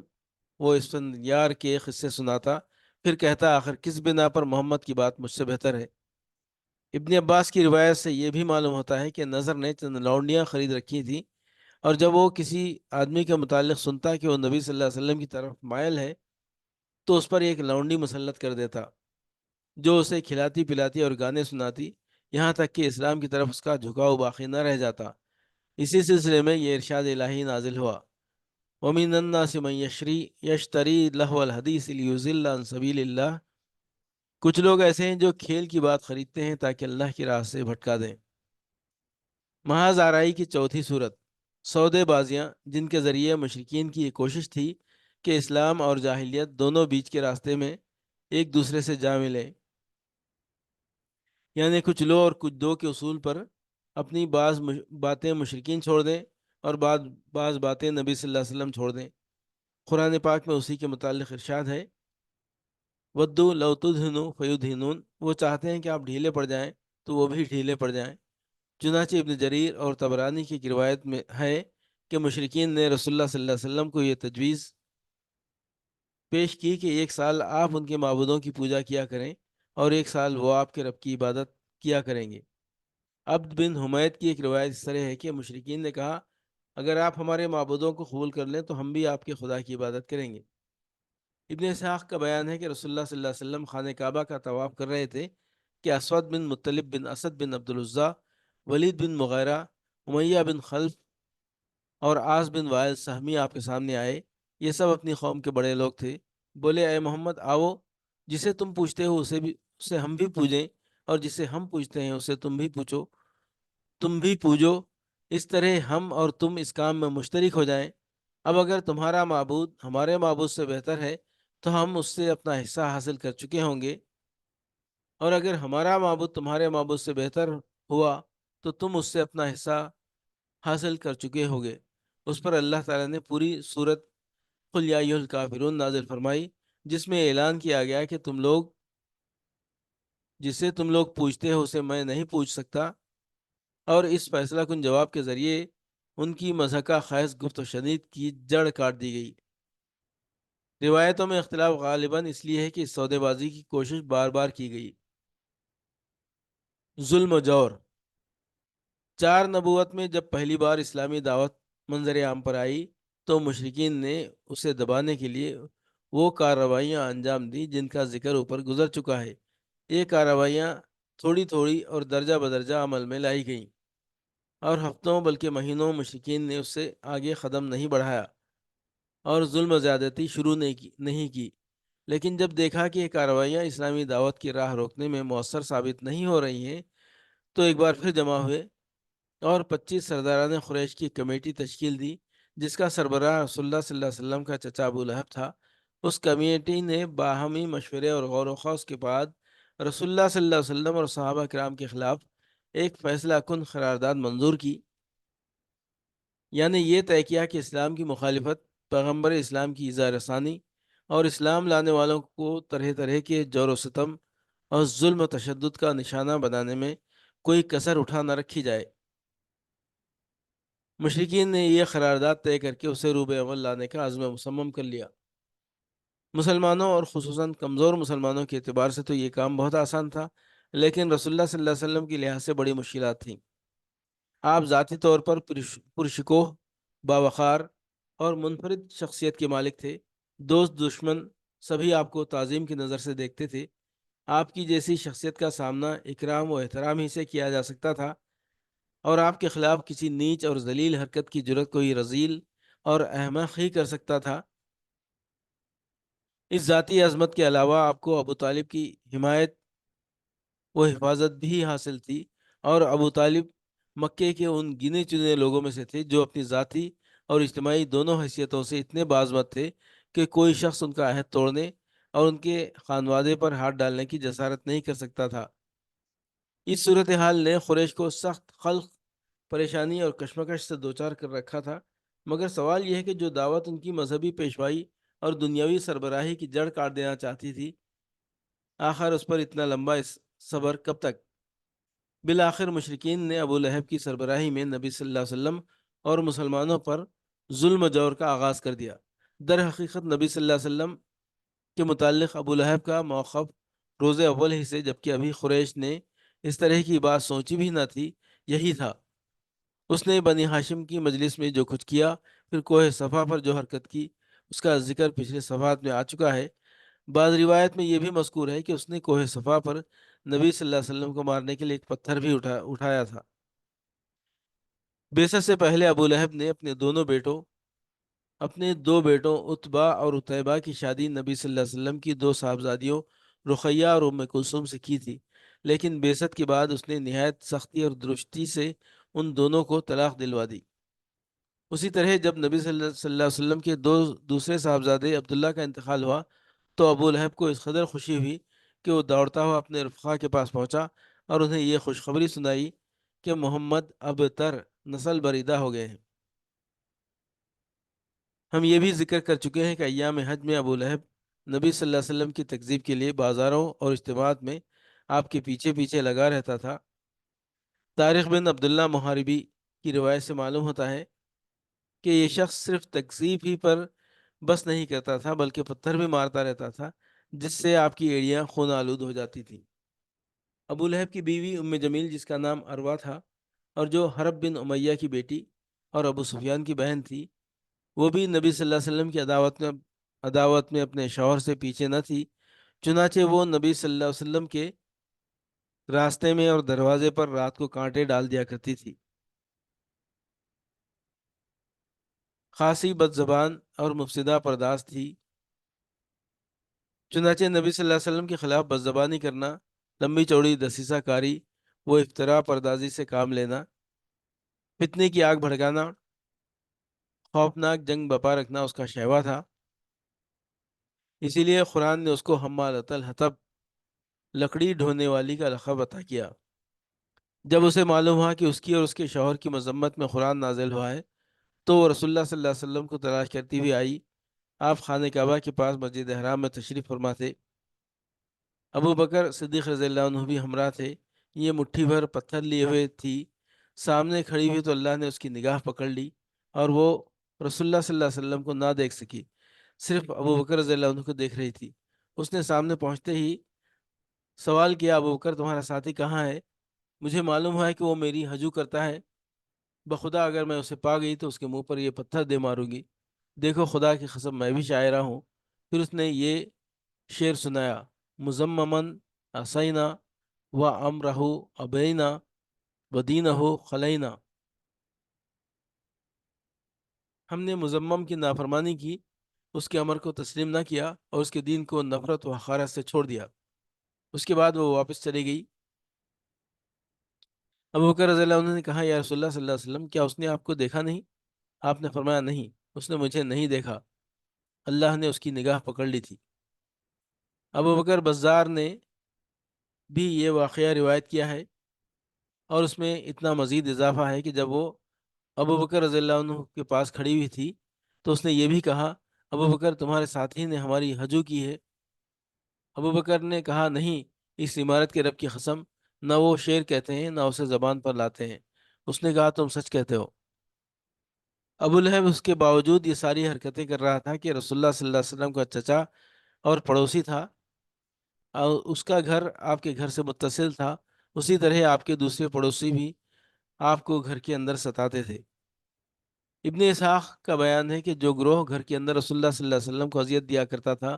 وہ اسفندیار کے قصے سناتا، پھر کہتا آخر کس بنا پر محمد کی بات مجھ سے بہتر ہے۔ ابن عباس کی روایت سے یہ بھی معلوم ہوتا ہے کہ نظر نے چند لونڈیاں خرید رکھی تھیں، اور جب وہ کسی آدمی کے متعلق سنتا کہ وہ نبی صلی اللہ علیہ وسلم کی طرف مائل ہے تو اس پر ایک لونڈی مسلط کر دیتا جو اسے کھلاتی پلاتی اور گانے سناتی، یہاں تک کہ اسلام کی طرف اس کا جھکاؤ باقی نہ رہ جاتا۔ اسی سلسلے میں یہ ارشاد الہی نازل ہوا، وَمِنَ النَّاسِ مَن يَشْتَرِي لَهْوَ الْحَدِيثِ لِيُضِلَّ عَن سَبِيلِ اللَّهِ، کچھ لوگ ایسے ہیں جو کھیل کی بات خریدتے ہیں تاکہ اللہ کی راہ سے بھٹکا دیں۔ محاذ آرائی کی چوتھی صورت، سودے بازیاں، جن کے ذریعے مشرکین کی یہ کوشش تھی کہ اسلام اور جاہلیت دونوں بیچ کے راستے میں ایک دوسرے سے جا ملے، یعنی کچھ لو اور کچھ دو کے اصول پر اپنی بعض باتیں مشرکین چھوڑ دیں اور بعض باتیں نبی صلی اللہ علیہ وسلم چھوڑ دیں۔ قرآن پاک میں اسی کے متعلق ارشاد ہے، ودو لو تدہنوا فیدہنون، وہ چاہتے ہیں کہ آپ ڈھیلے پڑ جائیں تو وہ بھی ڈھیلے پڑ جائیں۔ چنانچہ ابن جریر اور طبرانی کی ایک روایت میں ہے کہ مشرکین نے رسول اللہ صلی اللہ علیہ وسلم کو یہ تجویز پیش کی کہ ایک سال آپ ان کے معبودوں کی پوجا کیا کریں اور ایک سال وہ آپ کے رب کی عبادت کیا کریں گے۔ عبد بن حمید کی ایک روایت اس طرح ہے کہ مشرکین نے کہا اگر آپ ہمارے معبودوں کو قبول کر لیں تو ہم بھی آپ کے خدا کی عبادت کریں گے۔ ابن اسحاق کا بیان ہے کہ رسول اللہ صلی اللہ علیہ وسلم خانہ کعبہ کا طواف کر رہے تھے کہ اسود بن مطلب بن اسد بن عبد العزیٰ، ولید بن مغیرہ، امیہ بن خلف اور عاص بن وائل سہمی آپ کے سامنے آئے۔ یہ سب اپنی قوم کے بڑے لوگ تھے۔ بولے اے محمد آؤ، جسے تم پوچھتے ہو اسے ہم بھی پوجیں، اور جسے ہم پوچھتے ہیں اسے تم بھی پوجو، اس طرح ہم اور تم اس کام میں مشترک ہو جائیں۔ اب اگر تمہارا معبود ہمارے معبود سے بہتر ہے تو ہم اس سے اپنا حصہ حاصل کر چکے ہوں گے، اور اگر ہمارا معبود تمہارے معبود سے بہتر ہوا تو تم اس سے اپنا حصہ حاصل کر چکے ہوگے۔ اس پر اللہ تعالیٰ نے پوری سورت قل یا ایھا الکافرون نازل فرمائی، جس میں اعلان کیا گیا کہ جسے تم لوگ پوچھتے ہو اسے میں نہیں پوچھ سکتا، اور اس فیصلہ کن جواب کے ذریعے ان کی مضحکہ خیز گفت و شنید کی جڑ کاٹ دی گئی۔ روایتوں میں اختلاف غالباً اس لیے ہے کہ اس سودے بازی کی کوشش بار بار کی گئی۔ ظلم و جور، چار نبوت میں جب پہلی بار اسلامی دعوت منظر عام پر آئی تو مشرکین نے اسے دبانے کے لیے وہ کارروائیاں انجام دی جن کا ذکر اوپر گزر چکا ہے۔ یہ کارروائیاں تھوڑی تھوڑی اور درجہ بدرجہ عمل میں لائی گئیں، اور ہفتوں بلکہ مہینوں مشرکین نے اس سے آگے قدم نہیں بڑھایا اور ظلم و زیادتی شروع نہیں کی۔ لیکن جب دیکھا کہ یہ کارروائیاں اسلامی دعوت کی راہ روکنے میں مؤثر ثابت نہیں ہو رہی ہیں تو ایک بار پھر جمع ہوئے اور 25 سرداران قریش کی کمیٹی تشکیل دی جس کا سربراہ رسول اللہ صلی اللہ علیہ وسلم کا چچا ابو لہب تھا۔ اس کمیٹی نے باہمی مشورے اور غور و خوض کے بعد رسول اللہ صلی اللہ علیہ وسلم اور صحابہ کرام کے خلاف ایک فیصلہ کن قرارداد منظور کی، یعنی یہ طے کیا کہ اسلام کی مخالفت، پیغمبر اسلام کی ایذاء رسانی اور اسلام لانے والوں کو طرح طرح کے جور و ستم اور ظلم و تشدد کا نشانہ بنانے میں کوئی کسر اٹھا نہ رکھی جائے۔ مشرکین نے یہ قرارداد طے کر کے اسے روبے عمل لانے کا عزم مصمم کر لیا۔ مسلمانوں اور خصوصاً کمزور مسلمانوں کے اعتبار سے تو یہ کام بہت آسان تھا، لیکن رسول اللہ صلی اللہ علیہ وسلم کی لحاظ سے بڑی مشکلات تھیں۔ آپ ذاتی طور پر پرشکوہ، باوقار اور منفرد شخصیت کے مالک تھے۔ دوست دشمن سبھی آپ کو تعظیم کی نظر سے دیکھتے تھے۔ آپ کی جیسی شخصیت کا سامنا اکرام و احترام ہی سے کیا جا سکتا تھا، اور آپ کے خلاف کسی نیچ اور ذلیل حرکت کی جرت کوئی رذیل اور احمق ہی کر سکتا تھا۔ اس ذاتی عظمت کے علاوہ آپ کو ابو طالب کی حمایت و حفاظت بھی حاصل تھی، اور ابو طالب مکے کے ان گنے چنے لوگوں میں سے تھے جو اپنی ذاتی اور اجتماعی دونوں حیثیتوں سے اتنے باعزمت تھے کہ کوئی شخص ان کا عہد توڑنے اور ان کے خانوادے پر ہاتھ ڈالنے کی جسارت نہیں کر سکتا تھا۔ اس صورتحال نے قریش کو سخت خلق، پریشانی اور کشمکش سے دوچار کر رکھا تھا، مگر سوال یہ ہے کہ جو دعوت ان کی مذہبی پیشوائی اور دنیاوی سربراہی کی جڑ کاٹ دینا چاہتی تھی، آخر اس پر اتنا لمبا صبر کب تک؟ بالآخر مشرکین نے ابو لہب کی سربراہی میں نبی صلی اللہ علیہ وسلم اور مسلمانوں پر ظلم و جور کا آغاز کر دیا۔ در حقیقت نبی صلی اللہ علیہ وسلم کے متعلق ابو لہب کا موقف روز اول ہی سے، جبکہ ابھی قریش نے اس طرح کی بات سوچی بھی نہ تھی، یہی تھا۔ اس نے بنی ہاشم کی مجلس میں جو کچھ کیا، پھر کوہ صفا پر جو حرکت کی، اس کا ذکر پچھلے صفحات میں آ چکا ہے۔ بعض روایت میں یہ بھی مذکور ہے کہ اس نے کوہ صفا پر نبی صلی اللہ علیہ وسلم کو مارنے کے لیے ایک پتھر بھی اٹھایا تھا۔ بعثت سے پہلے ابو لہب نے اپنے دو بیٹوں عتبہ اور عتیبہ کی شادی نبی صلی اللہ علیہ وسلم کی دو صاحبزادیوں رقیہ اور ام کلثوم سے کی تھی، لیکن بعثت کے بعد اس نے نہایت سختی اور درستی سے ان دونوں کو طلاق دلوا دی۔ اسی طرح جب نبی صلی اللہ علیہ وسلم کے دو دوسرے صاحبزادے عبداللہ کا انتقال ہوا تو ابو لہب کو اس قدر خوشی ہوئی کہ وہ دوڑتا ہوا اپنے رفقا کے پاس پہنچا اور انہیں یہ خوشخبری سنائی کہ محمد اب تر نسل بریدہ ہو گئے ہیں۔ ہم یہ بھی ذکر کر چکے ہیں کہ ایام حج میں ابو لہب نبی صلی اللہ علیہ وسلم کی تکذیب کے لیے بازاروں اور اجتماعات میں آپ کے پیچھے پیچھے لگا رہتا تھا۔ طارق بن عبداللہ محاربی کی روایت سے معلوم ہوتا ہے کہ یہ شخص صرف تکذیب ہی پر بس نہیں کرتا تھا بلکہ پتھر بھی مارتا رہتا تھا، جس سے آپ کی ایڑیاں خون آلود ہو جاتی تھیں۔ ابو لہب کی بیوی ام جمیل، جس کا نام اروا تھا اور جو حرب بن امیہ کی بیٹی اور ابو سفیان کی بہن تھی، وہ بھی نبی صلی اللہ علیہ وسلم کی عداوت میں اپنے شوہر سے پیچھے نہ تھی، چنانچہ وہ نبی صلی اللہ علیہ وسلم کے راستے میں اور دروازے پر رات کو کانٹے ڈال دیا کرتی تھی۔ خاصی بد زبان اور مفسدہ پرداز تھی، چنانچہ نبی صلی اللہ علیہ وسلم کے خلاف بد زبانی کرنا، لمبی چوڑی دسیسہ کاری و افتراء پردازی سے کام لینا، فتنے کی آگ بھڑکانا، خوفناک جنگ بپا رکھنا اس کا شہوہ تھا۔ اسی لیے قرآن نے اس کو حمالۃ الحطب، لکڑی ڈھونے والی کا لقب عطا کیا۔ جب اسے معلوم ہوا کہ اس کی اور اس کے شوہر کی مذمت میں قرآن نازل ہوا ہے تو وہ رسول اللہ صلی اللہ علیہ وسلم کو تلاش کرتی ہوئی آئی۔ آپ خانہ کعبہ کے پاس مسجد حرام میں تشریف فرما تھے۔ ابو بکر صدیق رضی اللہ عنہ بھی ہمراہ تھے۔ یہ مٹھی بھر پتھر لیے ہوئے تھی، سامنے کھڑی ہوئی تو اللہ نے اس کی نگاہ پکڑ لی اور وہ رسول اللہ صلی اللہ علیہ وسلم کو نہ دیکھ سکی، صرف ابو بکر رضی اللہ عنہ کو دیکھ رہی تھی۔ اس نے سامنے پہنچتے ہی سوال کیا، ابو بکر تمہارا ساتھی کہاں ہے؟ مجھے معلوم ہوا ہے کہ وہ میری ہجو کرتا ہے، بخدا اگر میں اسے پا گئی تو اس کے منہ پر یہ پتھر دے ماروں گی۔ دیکھو خدا کی قسم میں بھی شاعرہ ہوں۔ پھر اس نے یہ شعر سنایا، مزممن اسینا و امرہ ابینا و دینہ خلینا۔ ہم نے مزمم کی نافرمانی کی، اس کے امر کو تسلیم نہ کیا اور اس کے دین کو نفرت و حقارت سے چھوڑ دیا۔ اس کے بعد وہ واپس چلی گئی۔ ابو بکر رضی اللہ عنہ نے کہا، یا رسول اللہ صلی اللہ علیہ وسلم، کیا اس نے آپ کو دیکھا نہیں؟ آپ نے فرمایا، نہیں، اس نے مجھے نہیں دیکھا، اللہ نے اس کی نگاہ پکڑ لی تھی۔ ابو بکر بزار نے بھی یہ واقعہ روایت کیا ہے اور اس میں اتنا مزید اضافہ ہے کہ جب وہ ابو بکر رضی اللہ عنہ کے پاس کھڑی ہوئی تھی تو اس نے یہ بھی کہا، ابو بکر تمہارے ساتھی نے ہماری ہجو کی ہے۔ ابو بکر نے کہا، نہیں، اس عمارت کے رب کی قسم، نہ وہ شعر کہتے ہیں نہ اسے زبان پر لاتے ہیں۔ اس نے کہا، تم سچ کہتے ہو۔ ابو لہب اس کے باوجود یہ ساری حرکتیں کر رہا تھا کہ رسول اللہ صلی اللہ علیہ وسلم کا چچا اور پڑوسی تھا۔ اور اس کا گھر آپ کے گھر سے متصل تھا، اسی طرح آپ کے دوسرے پڑوسی بھی آپ کو گھر کے اندر ستاتے تھے۔ ابن اسحاق کا بیان ہے کہ جو گروہ گھر کے اندر رسول اللہ صلی اللہ علیہ وسلم کو اذیت دیا کرتا تھا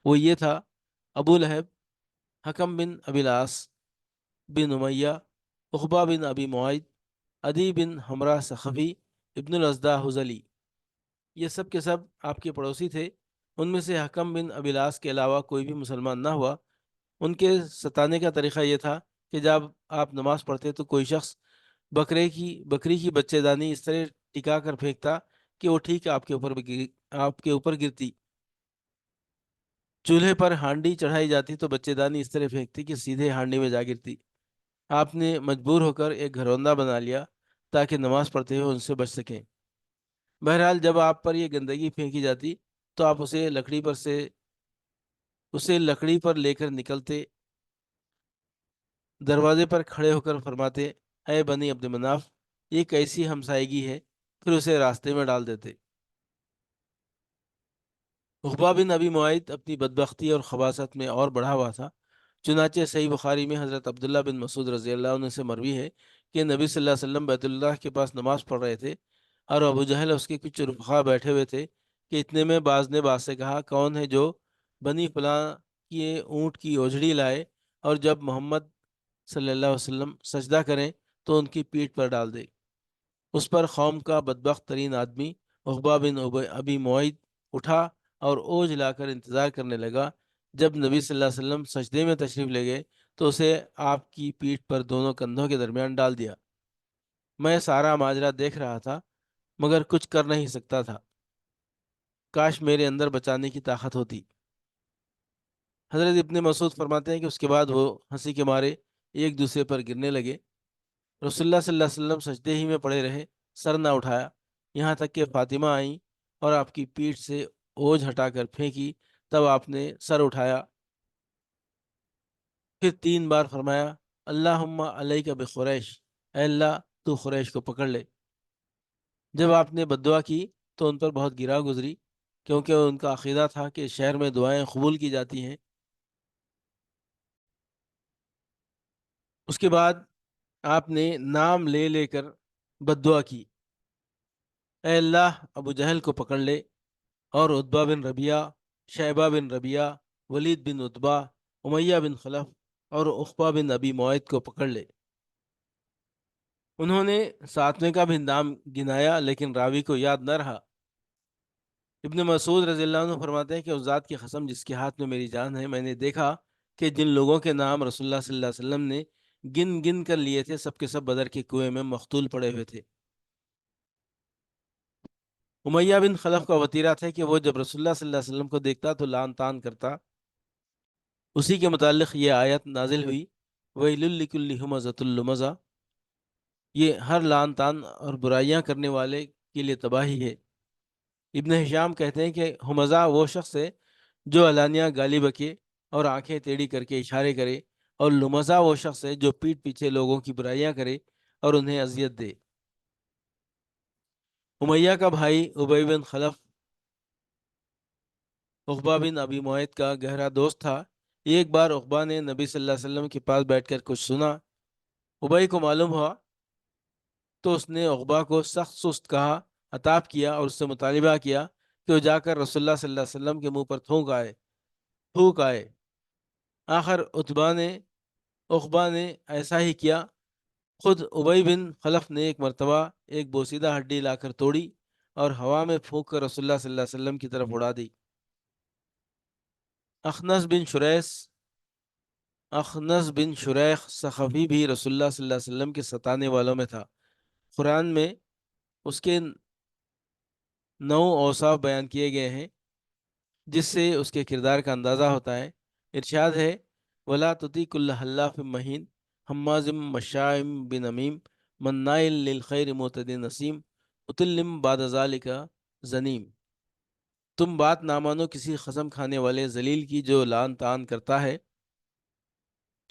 وہ یہ تھا: ابو لہب، حکم بن ابی العاص بن امیہ، عقبہ بن ابی معیط، عدی بن حمرہ سخفی، ابن الازدہ حزلی۔ یہ سب کے سب آپ کے پڑوسی تھے۔ ان میں سے حکم بن ابی العاص کے علاوہ کوئی بھی مسلمان نہ ہوا۔ ان کے ستانے کا طریقہ یہ تھا کہ جب آپ نماز پڑھتے تو کوئی شخص بکری کی بچے دانی اس طرح ٹکا کر پھینکتا کہ وہ ٹھیک آپ کے اوپر گرتی۔ چولہے پر ہانڈی چڑھائی جاتی تو بچے دانی اس طرح پھینکتی کہ سیدھے ہانڈی میں جا گرتی۔ آپ نے مجبور ہو کر ایک گھروندہ بنا لیا تاکہ نماز پڑھتے ہوئے ان سے بچ سکیں۔ بہرحال جب آپ پر یہ گندگی پھینکی جاتی تو آپ اسے لکڑی پر لے کر نکلتے، دروازے پر کھڑے ہو کر فرماتے: اے بنی عبد مناف، یہ کیسی ہمسائیگی ہے؟ پھر اسے راستے میں ڈال دیتے۔ عقبہ بن ابی معیط اپنی بدبختی اور خباثت میں اور بڑھا ہوا تھا۔ چنانچہ صحیح بخاری میں حضرت عبداللہ بن مسعود رضی اللہ عنہ سے مروی ہے کہ نبی صلی اللہ علیہ وسلم بیت اللہ کے پاس نماز پڑھ رہے تھے اور ابو جہل اس کے کچھ رفقا بیٹھے ہوئے تھے کہ اتنے میں باز نے باز سے کہا: کون ہے جو بنی فلاں کی اونٹ کی اوجھڑی لائے اور جب محمد صلی اللہ علیہ وسلم سجدہ کریں تو ان کی پیٹھ پر ڈال دے؟ اس پر قوم کا بدبخت ترین آدمی عقبہ بن ابی معیط اٹھا اور اوجھ لا کر انتظار کرنے لگا۔ جب نبی صلی اللہ علیہ وسلم سجدے میں تشریف لے گئے تو اسے آپ کی پیٹھ پر دونوں کندھوں کے درمیان ڈال دیا۔ میں سارا ماجرا دیکھ رہا تھا مگر کچھ کر نہیں سکتا تھا، کاش میرے اندر بچانے کی طاقت ہوتی۔ حضرت ابن مسعود فرماتے ہیں کہ اس کے بعد وہ ہنسی کے مارے ایک دوسرے پر گرنے لگے۔ رسول اللہ صلی اللہ علیہ وسلم سجدے ہی میں پڑے رہے، سر نہ اٹھایا، یہاں تک کہ فاطمہ آئیں اور آپ کی پیٹھ سے اوجھ ہٹا کر پھینکی، تب آپ نے سر اٹھایا، پھر 3 بار فرمایا: اللہم علیک بقریش، اے اللہ تو قریش کو پکڑ لے۔ جب آپ نے بددعا کی تو ان پر بہت گراں گزری، کیونکہ ان کا عقیدہ تھا کہ شہر میں دعائیں قبول کی جاتی ہیں۔ اس کے بعد آپ نے نام لے لے کر بددعا کی: اے اللہ ابو جہل کو پکڑ لے، اور عتبہ بن ربیعہ، شیبہ بن ربیعہ، ولید بن عتبہ، امیہ بن خلف اور عقبہ بن ابی معیط کو پکڑ لے۔ انہوں نے 7ویں کا بھی نام گنایا لیکن راوی کو یاد نہ رہا۔ ابن مسعود رضی اللہ عنہ فرماتے ہیں کہ اس ذات کی قسم جس کے ہاتھ میں میری جان ہے، میں نے دیکھا کہ جن لوگوں کے نام رسول اللہ صلی اللہ علیہ وسلم نے گن گن کر لیے تھے سب کے سب بدر کے کنویں میں مقتول پڑے ہوئے تھے۔ امیہ بن خلف کا وطیرہ تھا کہ وہ جب رسول اللہ صلی اللہ علیہ وسلم کو دیکھتا تو لعن طعن کرتا۔ اسی کے متعلق یہ آیت نازل ہوئی: وَيْلٌ لِّكُلِّ ہُمَزَةٍ لُمَزَةٍ۔ یہ ہر لعن طعن اور برائیاں کرنے والے کے لیے تباہی ہے۔ ابن ہشام کہتے ہیں کہ ہمزہ وہ شخص ہے جو علانیہ گالی بکے اور آنکھیں ٹیڑھی کر کے اشارے کرے، اور لمزہ وہ شخص ہے جو پیٹھ پیچھے لوگوں کی برائیاں کرے اور انہیں اذیت دے۔ امیہ کا بھائی ابی بن خلف عقبہ بن ابی معیط کا گہرا دوست تھا۔ ایک بار عقبہ نے نبی صلی اللہ علیہ وسلم کے پاس بیٹھ کر کچھ سنا، ابی کو معلوم ہوا تو اس نے عقبہ کو سخت سست کہا، عتاب کیا اور اس سے مطالبہ کیا کہ وہ جا کر رسول اللہ صلی اللہ علیہ وسلم کے منہ پر تھوک آئے۔ آخر عقبہ نے ایسا ہی کیا۔ خود ابی بن خلف نے ایک مرتبہ ایک بوسیدہ ہڈی لا کر توڑی اور ہوا میں پھونک کر رسول اللہ صلی اللہ علیہ وسلم کی طرف اڑا دی۔ اخنس بن شریح سخفی بھی رسول اللہ صلی اللہ علیہ وسلم کے ستانے والوں میں تھا۔ قرآن میں اس کے 9 اوصاف بیان کیے گئے ہیں جس سے اس کے کردار کا اندازہ ہوتا ہے۔ ارشاد ہے: وَلَا تُطِیعْ كُلَّ حَلَّافٍ مَّہِینٍ ہَمَّازٍ مَّشَّاءٍ بِنَمِیمٍ مَّنَّاعٍ لِّلْخَیْرِ مُعْتَدٍ نَّثِیمٍ عُتُلٍّ بَعْدَ ذَٰلِکَ زَنِیمٍ۔ تم بات نہ مانو کسی قسم کھانے والے ذلیل کی جو لعن طعن کرتا ہے،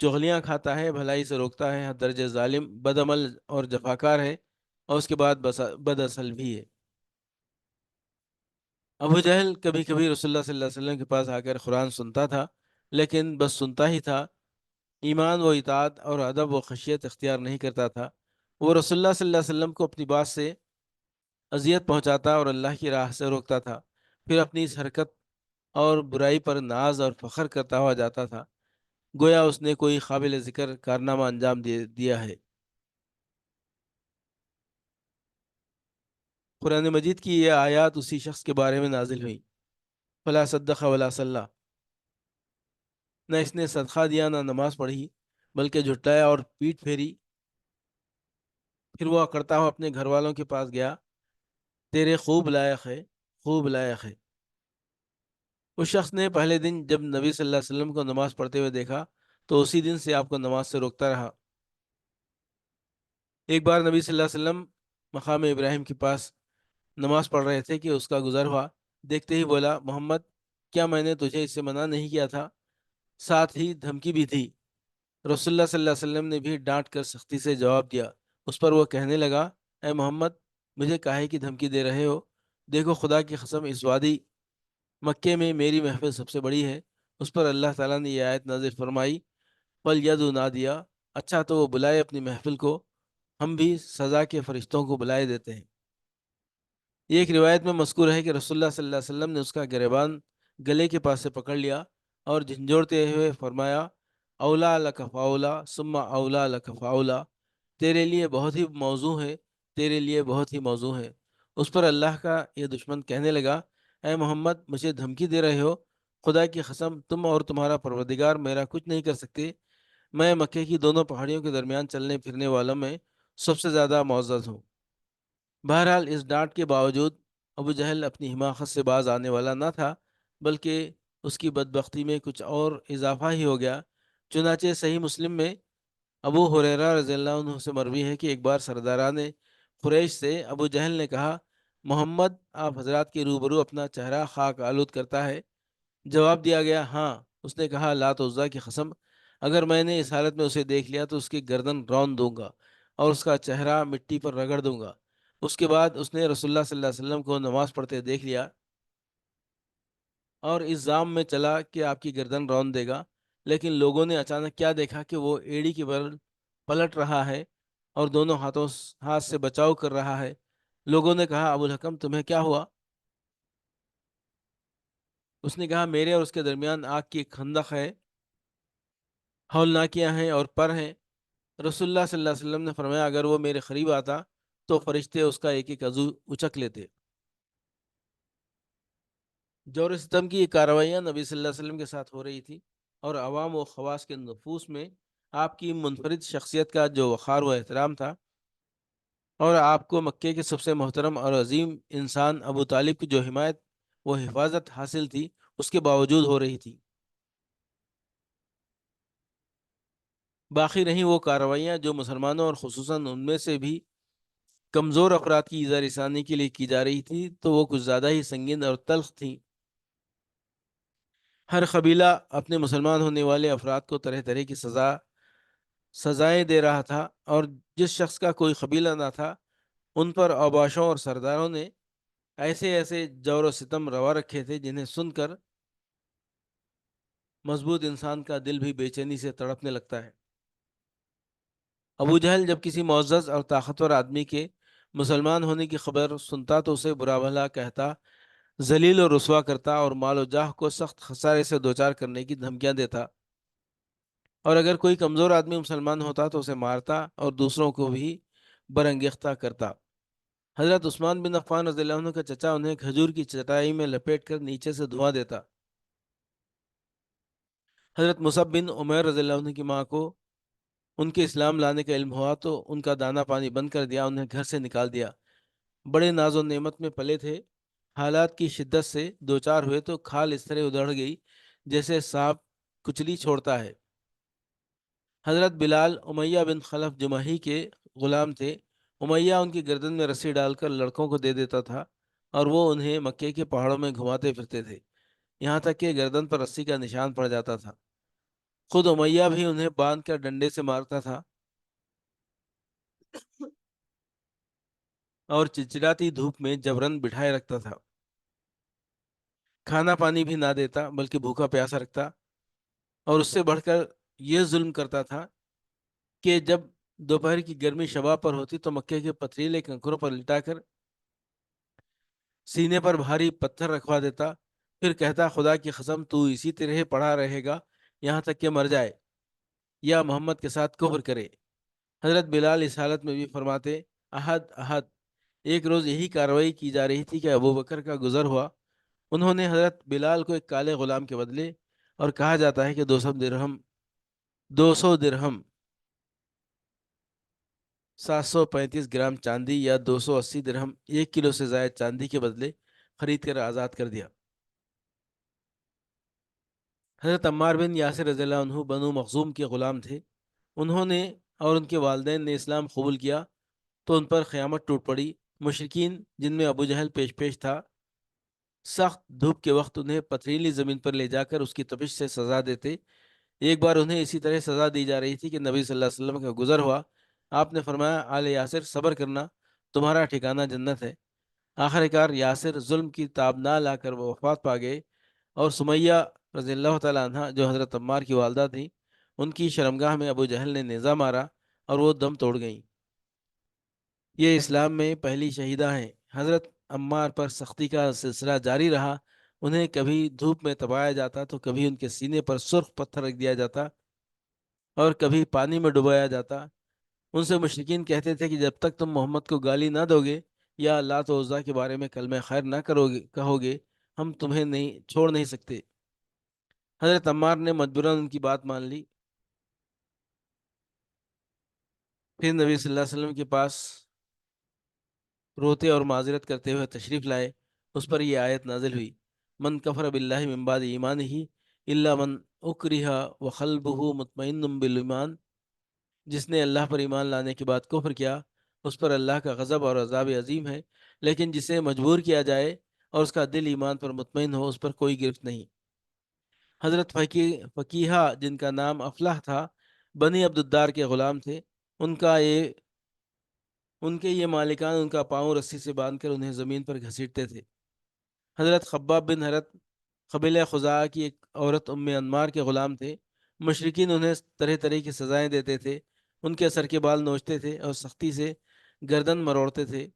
چغلیاں کھاتا ہے، بھلائی سے روکتا ہے، حد درجہ ظالم، بد عمل اور جفاکار ہے، اور اس کے بعد بد اصل بھی ہے۔ ابو جہل کبھی کبھی رسول اللہ صلی اللہ علیہ وسلم کے پاس آ کر قرآن سنتا تھا لیکن بس سنتا ہی تھا، ایمان و اطاعت اور ادب و خشیت اختیار نہیں کرتا تھا۔ وہ رسول اللہ صلی اللہ علیہ وسلم کو اپنی بات سے اذیت پہنچاتا اور اللہ کی راہ سے روکتا تھا، پھر اپنی اس حرکت اور برائی پر ناز اور فخر کرتا ہوا جاتا تھا، گویا اس نے کوئی قابل ذکر کارنامہ انجام دیا ہے۔ قرآن مجید کی یہ آیات اسی شخص کے بارے میں نازل ہوئی، فلا صدق ولا صلی، نہ اس نے صدقہ دیا نہ نماز پڑھی، بلکہ جھٹلایا اور پیٹ پھیری۔ پھر وہ اکڑتا ہوا اپنے گھر والوں کے پاس گیا، تیرے خوب لائق ہے، خوب لائق ہے۔ اس شخص نے پہلے دن جب نبی صلی اللہ علیہ وسلم کو نماز پڑھتے ہوئے دیکھا تو اسی دن سے آپ کو نماز سے روکتا رہا۔ ایک بار نبی صلی اللہ علیہ وسلم مقام ابراہیم کے پاس نماز پڑھ رہے تھے کہ اس کا گزر ہوا، دیکھتے ہی بولا، محمد، کیا میں نے تجھے اس سے منع نہیں کیا تھا؟ ساتھ ہی دھمکی بھی تھی۔ رسول اللہ صلی اللہ علیہ وسلم نے بھی ڈانٹ کر سختی سے جواب دیا۔ اس پر وہ کہنے لگا، اے محمد، مجھے کاہے کی دھمکی دے رہے ہو؟ دیکھو، خدا کی قسم، اس وادی مکے میں میری محفل سب سے بڑی ہے۔ اس پر اللہ تعالیٰ نے یہ آیت نازل فرمائی، پل ید نادیا، اچھا تو وہ بلائے اپنی محفل کو، ہم بھی سزا کے فرشتوں کو بلائے دیتے ہیں۔ یہ ایک روایت میں مذکور ہے کہ رسول اللہ صلی اللہ علیہ وسلم نے اس کا گریبان گلے کے پاس سے پکڑ لیا اور جھنجھوڑتے ہوئے فرمایا، اولا لک فاولا ثم اولا لک فاولا، تیرے لیے بہت ہی موزوں ہے، تیرے لیے بہت ہی موزوں ہے۔ اس پر اللہ کا یہ دشمن کہنے لگا، اے محمد، مجھے دھمکی دے رہے ہو؟ خدا کی قسم، تم اور تمہارا پروردگار میرا کچھ نہیں کر سکتے، میں مکے کی دونوں پہاڑیوں کے درمیان چلنے پھرنے والوں میں سب سے زیادہ معزز ہوں۔ بہرحال اس ڈانٹ کے باوجود ابو جہل اپنی حماقت سے باز آنے والا نہ تھا، بلکہ اس کی بدبختی میں کچھ اور اضافہ ہی ہو گیا۔ چنانچہ صحیح مسلم میں ابو ہریرہ رضی اللہ عنہ سے مروی ہے کہ ایک بار سرداران قریش سے ابو جہل نے کہا، محمد آپ حضرات کے روبرو اپنا چہرہ خاک آلود کرتا ہے؟ جواب دیا گیا، ہاں۔ اس نے کہا، لات و عزا کی قسم، اگر میں نے اس حالت میں اسے دیکھ لیا تو اس کی گردن رون دوں گا اور اس کا چہرہ مٹی پر رگڑ دوں گا۔ اس کے بعد اس نے رسول اللہ صلی اللہ علیہ وسلم کو نماز پڑھتے دیکھ لیا اور اس ظام میں چلا کہ آپ کی گردن رون دے گا، لیکن لوگوں نے اچانک کیا دیکھا کہ وہ ایڑی کی بل پلٹ رہا ہے اور دونوں ہاتھ سے بچاؤ کر رہا ہے۔ لوگوں نے کہا، ابو الحکم، تمہیں کیا ہوا؟ اس نے کہا، میرے اور اس کے درمیان آگ کی ایک خندق ہے، ہولناکیاں ہیں اور پر ہیں۔ رسول اللہ صلی اللہ علیہ وسلم نے فرمایا، اگر وہ میرے قریب آتا تو فرشتے اس کا ایک ایک عضو اچک لیتے۔ جور و ستم کی یہ کارروائیاں نبی صلی اللہ علیہ وسلم کے ساتھ ہو رہی تھی، اور عوام و خواص کے نفوس میں آپ کی منفرد شخصیت کا جو وقار و احترام تھا، اور آپ کو مکے کے سب سے محترم اور عظیم انسان ابو طالب کی جو حمایت و حفاظت حاصل تھی، اس کے باوجود ہو رہی تھی۔ باقی رہیں وہ کارروائیاں جو مسلمانوں اور خصوصاً ان میں سے بھی کمزور افراد کی ایذا رسانی کے لیے کی جا رہی تھی، تو وہ کچھ زیادہ ہی سنگین اور تلخ تھیں۔ ہر قبیلہ اپنے مسلمان ہونے والے افراد کو طرح طرح کی سزائیں دے رہا تھا، اور جس شخص کا کوئی قبیلہ نہ تھا، ان پر اوباشوں اور سرداروں نے ایسے ایسے جور و ستم روا رکھے تھے جنہیں سن کر مضبوط انسان کا دل بھی بے چینی سے تڑپنے لگتا ہے۔ ابو جہل جب کسی معزز اور طاقتور آدمی کے مسلمان ہونے کی خبر سنتا تو اسے برا بھلا کہتا، ذلیل و رسوا کرتا اور مال و جاہ کو سخت خسارے سے دوچار کرنے کی دھمکیاں دیتا، اور اگر کوئی کمزور آدمی مسلمان ہوتا تو اسے مارتا اور دوسروں کو بھی برانگیختہ کرتا۔ حضرت عثمان بن عفان رضی اللہ عنہ کا چچا انہیں کھجور کی چٹائی میں لپیٹ کر نیچے سے دھواں دیتا۔ حضرت مصعب بن عمیر رضی اللہ عنہ کی ماں کو ان کے اسلام لانے کا علم ہوا تو ان کا دانا پانی بند کر دیا، انہیں گھر سے نکال دیا۔ بڑے ناز و نعمت میں پلے تھے، حالات کی شدت سے دوچار ہوئے تو کھال اس طرح ادھڑ گئی جیسے سانپ کچلی چھوڑتا ہے۔ حضرت بلال امیہ بن خلف جمحی کے غلام تھے۔ امیہ ان کی گردن میں رسی ڈال کر لڑکوں کو دے دیتا تھا، اور وہ انہیں مکے کے پہاڑوں میں گھماتے پھرتے تھے، یہاں تک کہ گردن پر رسی کا نشان پڑ جاتا تھا۔ خود امیہ بھی انہیں باندھ کر ڈنڈے سے مارتا تھا اور چچراتی دھوپ میں جبرن بٹھائے رکھتا تھا، کھانا پانی بھی نہ دیتا بلکہ بھوکا پیاسا رکھتا۔ اور اس سے بڑھ کر یہ ظلم کرتا تھا کہ جب دوپہر کی گرمی شباب پر ہوتی تو مکے کے پتھریلے کنکروں پر لٹا کر سینے پر بھاری پتھر رکھوا دیتا، پھر کہتا خدا کی قسم تو اسی طرح پڑا رہے گا یہاں تک کہ مر جائے یا محمد کے ساتھ کفر کرے۔ حضرت بلال اس حالت میں بھی فرماتے احد احد۔ ایک روز یہی کارروائی کی جا رہی تھی کہ ابو بکر کا گزر ہوا۔ انہوں نے حضرت بلال کو ایک کالے غلام کے بدلے، اور کہا جاتا ہے کہ 200 درہم 735 گرام چاندی یا 280 درہم 1 کلو سے زائد چاندی کے بدلے خرید کر آزاد کر دیا۔ حضرت عمار بن یاسر رضی اللہ عنہ بنو مخزوم کے غلام تھے۔ انہوں نے اور ان کے والدین نے اسلام قبول کیا تو ان پر قیامت ٹوٹ پڑی۔ مشرکین جن میں ابو جہل پیش تھا سخت دھوپ کے وقت انہیں پتھریلی زمین پر لے جا کر اس کی تپش سے سزا دیتے۔ ایک بار انہیں اسی طرح سزا دی جا رہی تھی کہ نبی صلی اللہ علیہ وسلم کا گزر ہوا۔ آپ نے فرمایا آل یاسر صبر کرنا، تمہارا ٹھکانہ جنت ہے۔ آخر کار یاسر ظلم کی تاب نہ لا کر وہ وفات پا گئے، اور سمیہ رضی اللہ تعالیٰ عنہ جو حضرت عمار کی والدہ تھیں، ان کی شرمگاہ میں ابو جہل نے نیزہ مارا اور وہ دم توڑ گئیں۔ یہ اسلام میں پہلی شہیدہ ہیں۔ حضرت عمار پر سختی کا سلسلہ جاری رہا۔ انہیں کبھی دھوپ میں تپایا جاتا تو کبھی ان کے سینے پر سرخ پتھر رکھ دیا جاتا اور کبھی پانی میں ڈبویا جاتا۔ ان سے مشرکین کہتے تھے کہ جب تک تم محمد کو گالی نہ دو گے یا لات و عزیٰ کے بارے میں کلمہ خیر نہ کہو گے، ہم تمہیں چھوڑ نہیں سکتے۔ حضرت عمار نے مجبوراً ان کی بات مان لی۔ پھر نبی صلی اللہ علیہ وسلم کے پاس روتے اور معذرت کرتے ہوئے تشریف لائے۔ اس پر یہ آیت نازل ہوئی، من کفر باللہ من بعد ایمانہ الا من اکرہ وقلبہ مطمئن بالایمان۔ جس نے اللہ پر ایمان لانے کے بعد کفر کیا، اس پر اللہ کا غضب اور عذاب عظیم ہے، لیکن جسے مجبور کیا جائے اور اس کا دل ایمان پر مطمئن ہو، اس پر کوئی گرفت نہیں۔ حضرت فقیہہ جن کا نام افلاح تھا، بنی عبدالدار کے غلام تھے۔ ان کے یہ مالکان ان کا پاؤں رسی سے باندھ کر انہیں زمین پر گھسیٹتے تھے۔ حضرت خباب بن حرت قبیلہ خزاعہ کی ایک عورت ام انمار کے غلام تھے۔ مشرکین انہیں طرح طرح کی سزائیں دیتے تھے، ان کے سر کے بال نوچتے تھے اور سختی سے گردن مروڑتے تھے۔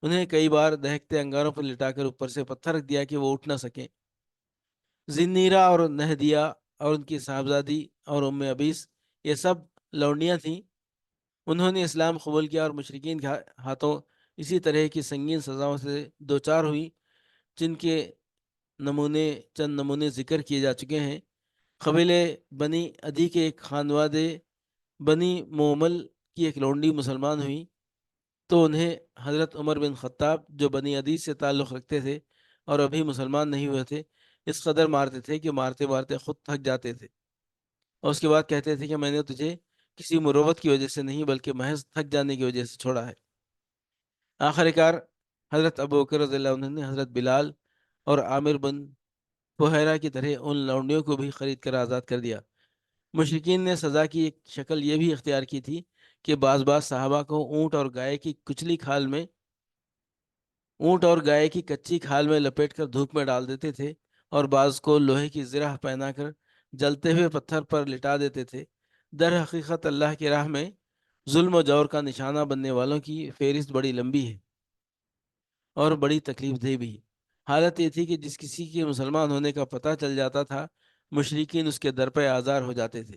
انہیں کئی بار دہکتے انگاروں پر لٹا کر اوپر سے پتھر رکھ دیا کہ وہ اٹھ نہ سکیں۔ زنیرہ اور نہدیہ اور ان کی صاحبزادی اور ام ابیس یہ سب لونڈیاں تھیں۔ انہوں نے اسلام قبول کیا اور مشرکین کے ہاتھوں اسی طرح کی سنگین سزاؤں سے دوچار ہوئی، جن کے چند نمونے ذکر کیے جا چکے ہیں۔ قبیلے بنی عدی کے ایک خانوادے بنی مومل کی ایک لونڈی مسلمان ہوئی تو انہیں حضرت عمر بن خطاب جو بنی عدی سے تعلق رکھتے تھے اور ابھی مسلمان نہیں ہوئے تھے، اس قدر مارتے تھے کہ مارتے مارتے خود تھک جاتے تھے، اور اس کے بعد کہتے تھے کہ میں نے تجھے کسی مروت کی وجہ سے نہیں بلکہ محض تھک جانے کی وجہ سے چھوڑا ہے۔ آخر کار حضرت ابو بکر رضی اللہ عنہ نے حضرت بلال اور عامر بن فہیرہ کی طرح ان لونڈیوں کو بھی خرید کر آزاد کر دیا۔ مشرکین نے سزا کی ایک شکل یہ بھی اختیار کی تھی کہ بعض صحابہ کو اونٹ اور گائے کی کچی کھال میں لپیٹ کر دھوپ میں ڈال دیتے تھے، اور بعض کو لوہے کی زرہ پہنا کر جلتے ہوئے پتھر پر لٹا دیتے تھے۔ در حقیقت اللہ کی راہ میں ظلم و جور کا نشانہ بننے والوں کی فہرست بڑی لمبی ہے اور بڑی تکلیف دہ بھی۔ حالت یہ تھی کہ جس کسی کے مسلمان ہونے کا پتہ چل جاتا تھا، مشرکین اس کے در پہ آزار ہو جاتے تھے۔